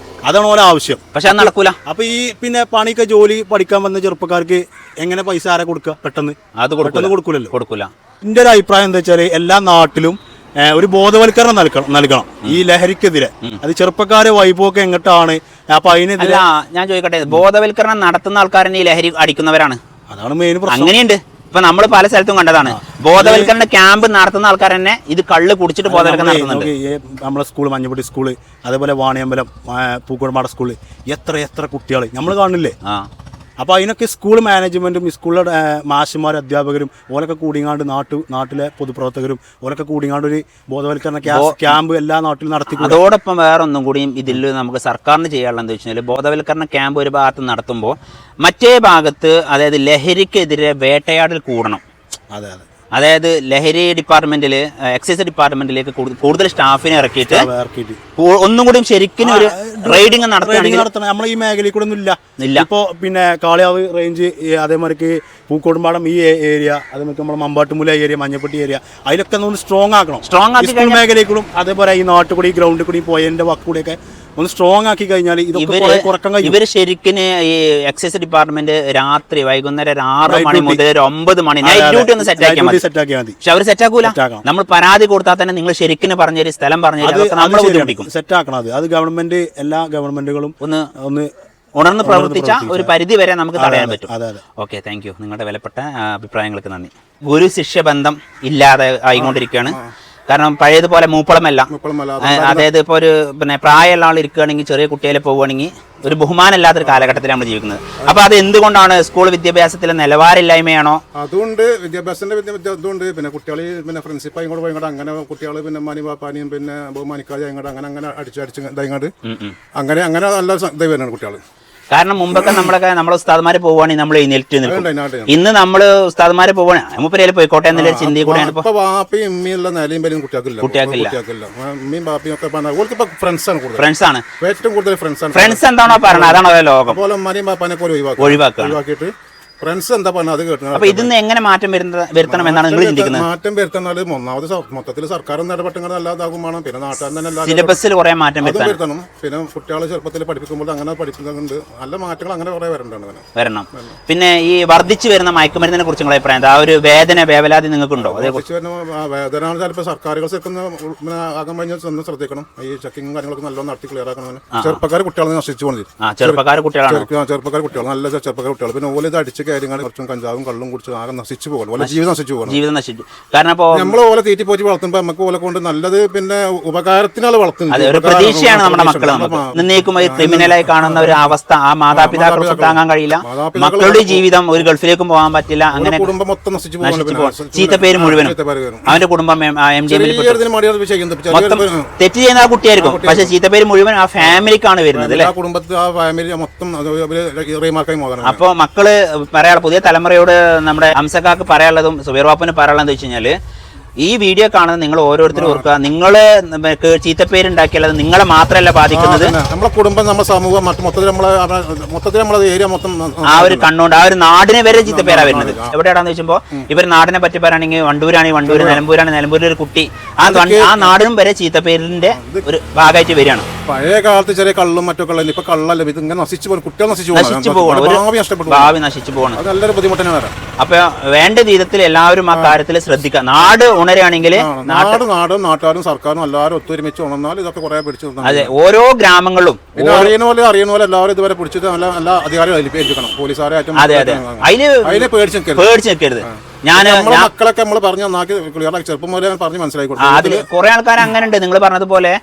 അതാണ് ഓരോ ആവശ്യം. പക്ഷെ അത് നടക്കൂല. അപ്പൊ ഈ പിന്നെ പണിക്ക് ജോലി പഠിക്കാൻ വന്ന ചെറുപ്പക്കാർക്ക് എങ്ങനെ പൈസ ആരെ കൊടുക്കുക? പെട്ടെന്ന് കൊടുക്കൂല. എന്റെ ഒരു അഭിപ്രായം എന്താ വെച്ചാല് എല്ലാ നാട്ടിലും ഒരു ബോധവൽക്കരണം നൽകണം ഈ ലഹരിക്കെതിരെ. അത് ചെറുപ്പക്കാരെ വൈബൊക്കെ എങ്ങോട്ടാണ്. അപ്പൊ അതിനെതിരെ ഞാൻ ചോദിക്കട്ടെ, ബോധവൽക്കരണം നടത്തുന്ന ആൾക്കാരെ ഈ ലഹരി അടിക്കുന്നവരാണ്. അതാണ് മെയിൻ പ്രശ്നം. അങ്ങനെയുണ്ട്. ഇപ്പൊ നമ്മൾ പല സ്ഥലത്തും കണ്ടതാണ്. ബോധവൽക്കരണ ക്യാമ്പ് നടത്തുന്ന ആൾക്കാർ തന്നെ ഇത് കള്ള് കുടിച്ചിട്ട് ബോധവൽക്കരണം നടത്തുന്നുണ്ട്. നമ്മളെ സ്കൂള്, മഞ്ഞപ്പട്ടി സ്കൂള്, അതേപോലെ വാണിയമ്പലം, പൂക്കോടുമാട സ്കൂള്, എത്ര കുട്ടികൾ നമ്മൾ കാണില്ലേ? അപ്പോൾ അതിനൊക്കെ സ്കൂൾ മാനേജ്മെൻറ്റും സ്കൂളിലെ മാഷന്മാരും അധ്യാപകരും ഓലൊക്കെ കൂടിങ്ങാണ്ട് നാട്ടിലെ പൊതുപ്രവർത്തകരും ഓലൊക്കെ കൂടിങ്ങാണ്ട് ഒരു ബോധവൽക്കരണ ക്യാമ്പ് എല്ലാ നാട്ടിലും നടത്തി. അതോടൊപ്പം വേറെ ഒന്നും കൂടിയും ഇതിൽ നമുക്ക് സർക്കാരിന് ചെയ്യാനുള്ളത് വെച്ച് കഴിഞ്ഞാൽ ബോധവൽക്കരണ ക്യാമ്പ് ഒരു ഭാഗത്ത് നടത്തുമ്പോൾ മറ്റേ ഭാഗത്ത് അതായത് ലഹരിക്കെതിരെ വേട്ടയാടൽ കൂടണം. അതായത് ലഹരി ഡിപ്പാർട്ട്മെന്റിൽ, എക്സൈസ് ഡിപ്പാർട്ട്മെന്റിലേക്ക് കൂടുതൽ സ്റ്റാഫിനെ ഇറക്കിയിട്ട് ഒന്നും കൂടി ശരിക്കും ഒരു റൈഡിങ് നടത്തണം. നമ്മൾ ഈ മേഖലയിൽ കൂടെ ഒന്നും ഇല്ല. ഇപ്പോൾ പിന്നെ കാളിയാവ് റേഞ്ച്, അതേമാതിരി പൂക്കോടുംപാടം ഈ ഏരിയ, അതേമാതിരി നമ്മുടെ മമ്പാട്ടുമുല ഏരിയ, മഞ്ഞപ്പട്ടി ഏരിയ, അതിലൊക്കെ ഒന്ന് സ്ട്രോങ് ആക്കണം. മേഖലയിൽ കൂടെ അതേപോലെ ഈ നാട്ടിൽ കൂടി ഗ്രൗണ്ടിൽ കൂടി പോയതിൻ്റെ വാക്ക് കൂടെയൊക്കെ ഒന്ന് സ്ട്രോങ് ആക്കി കഴിഞ്ഞാൽ ഇതൊക്കെ കുറേ കുറക്കാൻ കഴിയും. ഇവര് ശരിക്കും ഈ എക്സൈസ് ഡിപ്പാർട്ട്മെന്റ് രാത്രി വൈകുന്നേരം 6 മണി മുതൽ 9 മണി നൈറ്റ് ഡ്യൂട്ടി ഒന്ന് സെറ്റ് ആക്കിയാൽ മതി. പക്ഷെ അവർ സെറ്റ് ആക്കൂല. നമ്മൾ പരാതി കൊടുത്താൽ തന്നെ നിങ്ങൾ ശരിക്കും പറഞ്ഞൊരു സ്ഥലം പറഞ്ഞു നമ്മൾ ബുദ്ധിമുട്ടിക്കും. സെറ്റ് ആക്കണം. അത് ഗവൺമെന്റ് എല്ലാ ഗവൺമെന്റുകളും ഒന്ന് ഉണർന്ന് പ്രവർത്തിച്ച ഒരു പരിധി വരെ നമുക്ക് തടയാൻ പറ്റും. Okay, thank U. നിങ്ങളുടെ വിലപ്പെട്ട അഭിപ്രായങ്ങൾക്ക് നന്ദി. ഗുരു ശിഷ്യ ബന്ധം ഇല്ലാതെ ആയിക്കൊണ്ടിരിക്കുകയാണ്. കാരണം പഴയതുപോലെ മൂപ്പളമല്ല. അതായത് ഇപ്പോൾ ഒരു പ്രായമുള്ള ആൾ ഇരിക്കുകയാണെങ്കിൽ ചെറിയ കുട്ടികളെ പോവുകയാണെങ്കിൽ ഒരു ബഹുമാനമില്ലാത്തൊരു കാലഘട്ടത്തിൽ നമ്മൾ ജീവിക്കുന്നത്. അപ്പൊ അത് എന്തുകൊണ്ടാണ്? സ്കൂൾ വിദ്യാഭ്യാസത്തിലെ നിലവാരമില്ലായ്മയാണോ? അതുകൊണ്ട് വിദ്യാഭ്യാസത്തിന്റെ ഇതുകൊണ്ട് പിന്നെ കുട്ടികൾ ഫ്രണ്ട്ഷിപ്പ് ആയിക്കോട്ട് പോയിങ്ങോട്ട് അങ്ങനെ കുട്ടികൾ മാനിപാപ്പാനിയും ബഹുമാനിക്കാതെ അങ്ങനെ അടിച്ച് ഇതായിങ്ങോട്ട് അങ്ങനെ നല്ല ഇത് വരുന്നതാണ് കുട്ടികൾ. കാരണം മുമ്പൊക്കെ നമ്മളെ ഉസ്താദ്മാര് പോവുകയാണെങ്കിൽ നമ്മൾ എഴുന്നേറ്റ് നിൽക്കും. ഇന്ന് നമ്മള് ഉസ്താദ്മാര് പോവുകയാണ് മുപ്പരയിൽ പോയിക്കോട്ടെ എന്നുള്ള ചിന്തയിൽ കൂടെയാണ് ബാപ്പയും ഉമ്മയുള്ള നിലയും പേരും കുട്ടികൾക്കില്ല. ഉമ്മയും ബാപ്പയും ഒക്കെ ഫ്രണ്ട്സാണ് ഏറ്റവും കൂടുതൽ ഫ്രണ്ട്സ് എന്താണോ പറഞ്ഞത് അതാണോ ലോകം. അതുപോലെ ഉമ്മാനെയും ബാപ്പാനെ പോലെ ഒഴിവാക്കിയിട്ട് ഫ്രണ്ട്സ് എന്താ പറഞ്ഞത് അത് കേട്ടു. അപ്പൊ ഇതിന്ന് എങ്ങനെ മാറ്റം വരുത്തണം എന്നാണ് നിങ്ങൾ ചിന്തിക്കുന്നത്? മാറ്റം വരുത്തണാല് ഒന്നാമത് മൊത്തത്തിൽ സർക്കാർ ഇടപെട്ടെങ്കിൽ നല്ലതാകും വേണം. പിന്നെ നാട്ടുകാരൻ തന്നെ സിലബസിൽ കുറെ മാറ്റം വരുത്തണം. പിന്നെ കുട്ടികളെ ചെറുപ്പത്തിൽ പഠിപ്പിക്കുമ്പോൾ അങ്ങനെ പഠിപ്പിക്കുന്നുണ്ട്. നല്ല മാറ്റങ്ങൾ അങ്ങനെ കുറെ വരണം. പിന്നെ ഈ വർദ്ധിച്ചു വരുന്ന മയക്കുമരുന്നിനെ കുറിച്ച് നിങ്ങളുടെ അഭിപ്രായം? ആ ഒരു വേവലാതി നിങ്ങൾക്കുണ്ടോ? വേദന ചിലപ്പോൾ സർക്കാരുകൾ ചേർക്കുന്ന ആകം കഴിഞ്ഞാൽ ഒന്ന് ശ്രദ്ധിക്കണം. ഈ ചെക്കിങ്ങും കാര്യങ്ങളൊക്കെ നല്ലോണം നടത്തി ക്ലിയർ ആക്കണം. ചെറുപ്പക്കാർ കുട്ടികളെ നശിച്ചു പോകുന്നത് ചെറുപ്പക്കാർ കുട്ടികൾ നല്ല ചെറുപ്പക്കാർ കുട്ടികൾ. പിന്നെ ഓല ഇത് അടിച്ച് കാര്യങ്ങൾ കുറച്ചും കഞ്ചാവും കള്ളും കുടിച്ച് ആകെ നശിച്ചു പോകും. ഓല ജീവിതം നശിച്ചു. കാരണം നമ്മൾ ഓല തീറ്റി പോറ്റി വളർത്തുമ്പോൾ നമുക്ക് ഓല കൊണ്ട് നല്ലത് പിന്നെ ഉപകാരത്തിനാണ് വളർത്തുന്നത്. ഒരു പ്രതീക്ഷയാണ് നമ്മുടെ മക്കൾ. നമുക്ക് ക്രിമിനലായി കാണുന്ന ഒരു അവസ്ഥ ആ മാതാപിതാക്കൾക്ക് താങ്ങാൻ കഴിയില്ല. മക്കളുടെ ജീവിതം ഒരു ഗൾഫിലേക്കും പോകാൻ പറ്റില്ല. അങ്ങനെ കുടുംബം മൊത്തം നശിച്ചു പോകും. ചീത്തപ്പേര് മുഴുവനും അവന്റെ കുടുംബം തെറ്റ് ചെയ്യുന്ന ആ കുട്ടിയായിരിക്കും. പക്ഷെ ചീത്തപ്പേര് മുഴുവൻ ആ ഫാമിലിക്കാണ് വരുന്നത്. അപ്പൊ മക്കള് പറയാനുള്ള പുതിയ തലമുറയോട് നമ്മുടെ ഹംസക്കാക്ക് പറയാനുള്ളതും സുബൈർ ബാപ്പുവിന് പറയാനുള്ളതെന്ന് വെച്ച് കഴിഞ്ഞാല് ഈ വീഡിയോ കാണുന്ന നിങ്ങൾ ഓരോരുത്തരും ഓർക്കുക, നിങ്ങള് ചീത്തപ്പേരുണ്ടാക്കിയാൽ അത് നിങ്ങളെ മാത്രമല്ല ബാധിക്കുന്നത്, നമ്മുടെ കുടുംബം, നമ്മുടെ സമൂഹം, മൊത്തത്തിൽ നമ്മളെ ഏരിയ മൊത്തം ആ ഒരു കണ്ണുകൊണ്ട് ആ ഒരു നാടിനെ വരെ ചീത്തപ്പേരാ വരുന്നത്. എവിടെയാണെന്ന് വെച്ചുമ്പോൾ ഇവർ നാടിനെ പറ്റി പറയുകയാണെങ്കിൽ വണ്ടൂരാണെങ്കിൽ വണ്ടൂർ, നിലമ്പൂരാണെങ്കിൽ നിലമ്പൂരിൽ ഒരു കുട്ടി, ആ നാടിനും വരെ ചീത്തപ്പേരിന്റെ ഒരു ഭാഗമായിട്ട് വരികയാണ്. പഴയ കാലത്ത് ചെറിയ കള്ളും മറ്റൊക്കെ ഉള്ളത് ഇപ്പൊ കള്ളല്ല, ഇത് ഇങ്ങനെ നശിച്ചു പോകും. കുട്ടികൾ നശിച്ചു പോകും, ഭാവി നശിച്ചു പോകണം. നല്ലൊരു ബുദ്ധിമുട്ടാണ്. അപ്പൊ വേണ്ട വിധത്തിൽ എല്ലാവരും ആ കാര്യത്തിൽ ശ്രദ്ധിക്കുക. നാട് ഉണരുകയാണെങ്കിൽ നാട്ടുകാരും സർക്കാരും എല്ലാവരും ഒത്തൊരുമിച്ച് ഉണർന്നാൽ ഇതൊക്കെ കുറെ പിടിച്ചു. അതെ, ഓരോ ഗ്രാമങ്ങളിലും അറിയുന്ന പോലെ എല്ലാവരും ഇതുവരെ പിടിച്ചിട്ട് നല്ല അധികാരികൾ ഏൽപ്പിക്കണം. പോലീസുകാരായിട്ടും അതിന് പേടിച്ച് നിൽക്കരുത്. മക്കളൊക്കെ നമ്മൾ പറഞ്ഞു ചെറുപ്പം മുതലേ പറഞ്ഞ് മനസ്സിലാക്കി കൊടുക്കും. അതിൽ കുറെ ആൾക്കാർ അങ്ങനെ ഉണ്ട്. നിങ്ങൾ പറഞ്ഞതുപോലെ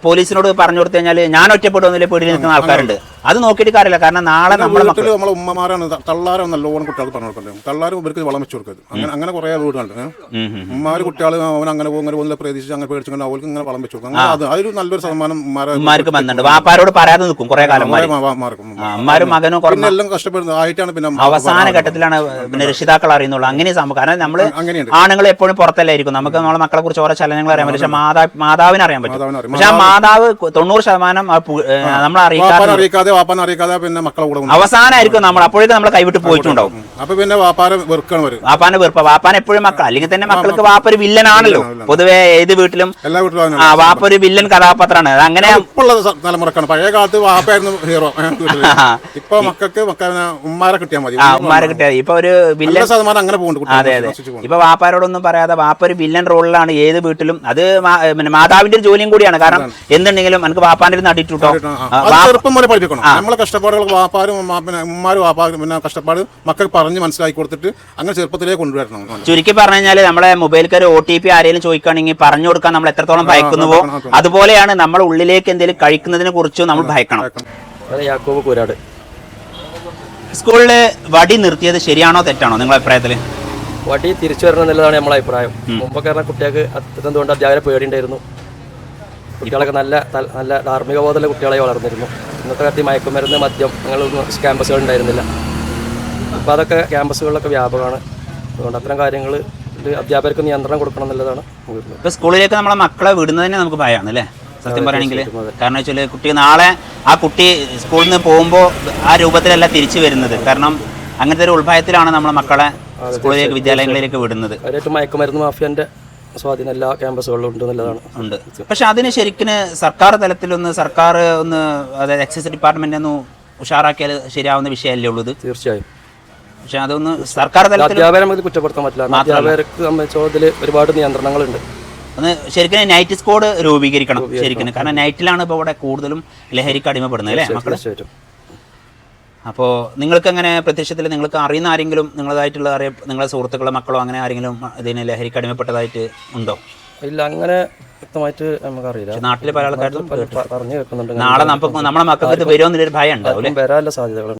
പോലീസിനോട് പറഞ്ഞു കൊടുത്തു കഴിഞ്ഞാൽ ഞാൻ ഒറ്റപ്പെടുന്നില്ല പേടി നിൽക്കുന്ന ആൾക്കാരുണ്ട്. അത് നോക്കിയിട്ട് കാര്യമില്ല. കാരണം നാളെ നമ്മളെ ഉമ്മമാരാണ് തള്ളാരും നല്ലോണം കുട്ടികൾക്ക് പറഞ്ഞു കൊടുക്കുന്നത്. തള്ളാരും ഇവർക്ക് വളം വെച്ച് കൊടുക്കരുത്. അങ്ങനെ കുറെ വീടുകളുണ്ട്. ഉമ്മാര് കുട്ടികൾ അവൻ അങ്ങനെ പോകുന്ന പ്രതീക്ഷിച്ച് അങ്ങനെ പേടിച്ചു അവർക്ക് ഇങ്ങനെ വളം വെച്ച് കൊടുക്കും. അതൊരു നല്ലൊരു ശതമാനം ഉമ്മാർക്ക് ബന്ധമുണ്ട്. വാപ്പാരോട് പറയാതെ നിൽക്കും കുറെ കാലം. ഉമ്മാരും മകനും എല്ലാം കഷ്ടപ്പെടുന്നത് ആയിട്ടാണ്. പിന്നെ അവസാന ഘട്ടത്തിലാണ് പിന്നെ രക്ഷിതാക്കൾ അറിയുന്നുള്ളൂ. അങ്ങനെ സംഭവം. കാരണം നമ്മൾ ആണുങ്ങൾ എപ്പോഴും പുറത്തല്ലായിരിക്കും. നമുക്ക് നമ്മളെ മക്കളെ കുറിച്ച് ഓരോ ചലനങ്ങൾ അറിയാൻ പറ്റും. പക്ഷെ മാതാവിനെ അറിയാൻ പറ്റും. പക്ഷെ ആ മാതാവ് 90% നമ്മളെ അറിയിക്കാതെ വാപ്പാനെ അറിയിക്കാതെ പിന്നെ മക്കളെ കൂടെ അവസാനമായിരിക്കും നമ്മൾ അപ്പോഴേക്കും നമ്മളെ കൈവിട്ട് പോയിട്ടുണ്ടാവും. അപ്പൊ പിന്നെ വാപ്പാനെ വെറുക്കാണ് വരും. വാപ്പാനെ വെറുപ്പ. വാപ്പാൻ എപ്പോഴും മക്കൾ അല്ലെങ്കിൽ തന്നെ മക്കൾക്ക് വാപ്പൊരു വില്ലനാണല്ലോ. പൊതുവെ ഏത് വീട്ടിലും എല്ലാ വീട്ടിലും വാപ്പൊരു വില്ലൻ കഥാപാത്രമാണ്. അത് അങ്ങനെ തലമുറക്കാണ്. പഴയ കാലത്ത് വാപ്പായിരുന്നു ഹീറോ. ഇപ്പൊ മക്കൾക്ക് ഉമ്മാരെ കിട്ടിയാൽ മതി. ഉമ്മാരെ കിട്ടിയാൽ ഇപ്പൊ ഒരു വില്ലൻ ശതമാനം അങ്ങനെ പോകുന്നുണ്ട്. അതെ അതെ. ഇപ്പൊ വാപ്പാരോടൊന്നും പറയാതെ വാപ്പൊരു വില്ലൻ റോളിലാണ് ഏത് വീട്ടിലും. അത് പിന്നെ മാതാവിന്റെ ഒരു ജോലിയും കൂടിയാണ്. കാരണം എന്തുണ്ടെങ്കിലും എനിക്ക് വാപ്പാന്റെ നടിയിട്ടുട്ടോ ചെറുപ്പം പോലെ പഠിപ്പിക്കണം. നമ്മളെ കഷ്ടപ്പാടുകൾ വാപ്പാരും ഉമ്മാരും വാപ്പാരും പിന്നെ കഷ്ടപ്പാട് മക്കൾക്ക് പറഞ്ഞ് മനസ്സിലാക്കി കൊടുത്തിട്ട് അങ്ങനെ ചെറുപ്പത്തിലേ കൊണ്ടുവരണം. ചുരുക്കി പറഞ്ഞു കഴിഞ്ഞാൽ നമ്മളെ മൊബൈലിൽ ഒരു OTP ആരെങ്കിലും ചോദിക്കുകയാണെങ്കിൽ പറഞ്ഞു കൊടുക്കാൻ നമ്മൾ എത്രത്തോളം ഭയക്കുന്നുവോ അതുപോലെയാണ് നമ്മൾ ഉള്ളിലേക്ക് എന്തെങ്കിലും കഴിക്കുന്നതിനെ കുറിച്ചും നമ്മൾ ഭയക്കണം. യാക്കോബ് കൂരാട്. സ്കൂളില് വടി നിർത്തിയത് ശരിയാണോ തെറ്റാണോ നിങ്ങളുടെ അഭിപ്രായത്തിൽ? വടി തിരിച്ചു വരണം എന്നുള്ളതാണ് നമ്മളെ അഭിപ്രായം. മുമ്പൊക്കെ പറഞ്ഞാൽ കുട്ടികൾക്ക് അത്യന്തം അധ്യാപകരെ പേടിയുണ്ടായിരുന്നു. കുട്ടികളൊക്കെ നല്ല നല്ല ധാർമ്മിക ബോധമുള്ള കുട്ടികളെ വളർന്നിരുന്നു. ഇന്നത്തെ കാലത്ത് മയക്കുമരുന്ന്, മദ്യം അങ്ങനെയൊന്നും ക്യാമ്പസുകൾ ഉണ്ടായിരുന്നില്ല. അപ്പോൾ അതൊക്കെ ക്യാമ്പസുകളിലൊക്കെ വ്യാപകമാണ്. അതുകൊണ്ട് അത്തരം കാര്യങ്ങൾ അധ്യാപകർക്ക് നിയന്ത്രണം കൊടുക്കണം എന്നുള്ളതാണ്. ഇപ്പോൾ സ്കൂളിലേക്ക് നമ്മളെ മക്കളെ വിടുന്നതന്നെ നമുക്ക് ഭയമാണ് അല്ലേ സത്യം പറയുകയാണെങ്കിൽ? കാരണം വെച്ചാൽ കുട്ടി നാളെ ആ കുട്ടി സ്കൂളിൽ നിന്ന് പോകുമ്പോൾ ആ രൂപത്തിലല്ല തിരിച്ചു വരുന്നത്. കാരണം അങ്ങനത്തെ ഒരു ഉൾഭയത്തിലാണ് നമ്മളെ മക്കളെ സ്കൂളിലേക്ക് വിദ്യാലയങ്ങളിലേക്ക് വിടുന്നത്. മയക്കുമരുന്ന് മാഫിയൻ്റെ സ്വാധീനം എല്ലാ ക്യാമ്പസുകളിലും ഉണ്ട് എന്നുള്ളതാണ്. ഉണ്ട്. പക്ഷെ അതിന് ശരിക്കും സർക്കാർ തലത്തിലൊന്ന് അതായത് എക്സൈസ് ഡിപ്പാർട്ട്മെന്റ് ഒന്ന് ഉഷാറാക്കിയാൽ ശരിയാവുന്ന വിഷയമല്ലേ ഉള്ളൂ ഇത്? തീർച്ചയായും. പക്ഷെ അതൊന്ന് സർക്കാർ തലത്തിൽ അധ്യാപകരെ നമുക്ക് കുറ്റപ്പെടുത്താൻ പറ്റില്ല. അധ്യാപകർക്ക് സംബന്ധിച്ചതിൽ ഒരുപാട് നിയന്ത്രണങ്ങളുണ്ട്. ഒന്ന് ശരിക്കും നൈറ്റ് സ്ക്വാഡ് രൂപീകരിക്കണം ശരിക്കും. കാരണം നൈറ്റിലാണ് ഇപ്പോൾ ഇവിടെ കൂടുതലും ലഹരിക്ക് അടിമപ്പെടുന്നത് അല്ലേ മക്കൾ? അപ്പോൾ നിങ്ങൾക്ക് എങ്ങനെ പ്രത്യക്ഷത്തിൽ നിങ്ങൾക്ക് അറിയുന്ന ആരെങ്കിലും നിങ്ങളതായിട്ടുള്ള നിങ്ങളെ സുഹൃത്തുക്കളോ മക്കളോ അങ്ങനെ ആരെങ്കിലും ഇതിന് ലഹരിക്ക് അടിമപ്പെട്ടതായിട്ട് ഉണ്ടോ? ഇല്ല, അങ്ങനെ വ്യക്തമായിട്ട് നമുക്കറിയില്ല. നാട്ടിൽ പല ആൾക്കാരും പറഞ്ഞു കേൾക്കുന്നുണ്ട്. നാളെ നമ്മളെ മക്കൾക്ക് ഇത് വരുമോ എന്നൊരു ഭയം ഉണ്ടാവും. വരാനുള്ള സാധ്യതകളുണ്ട്.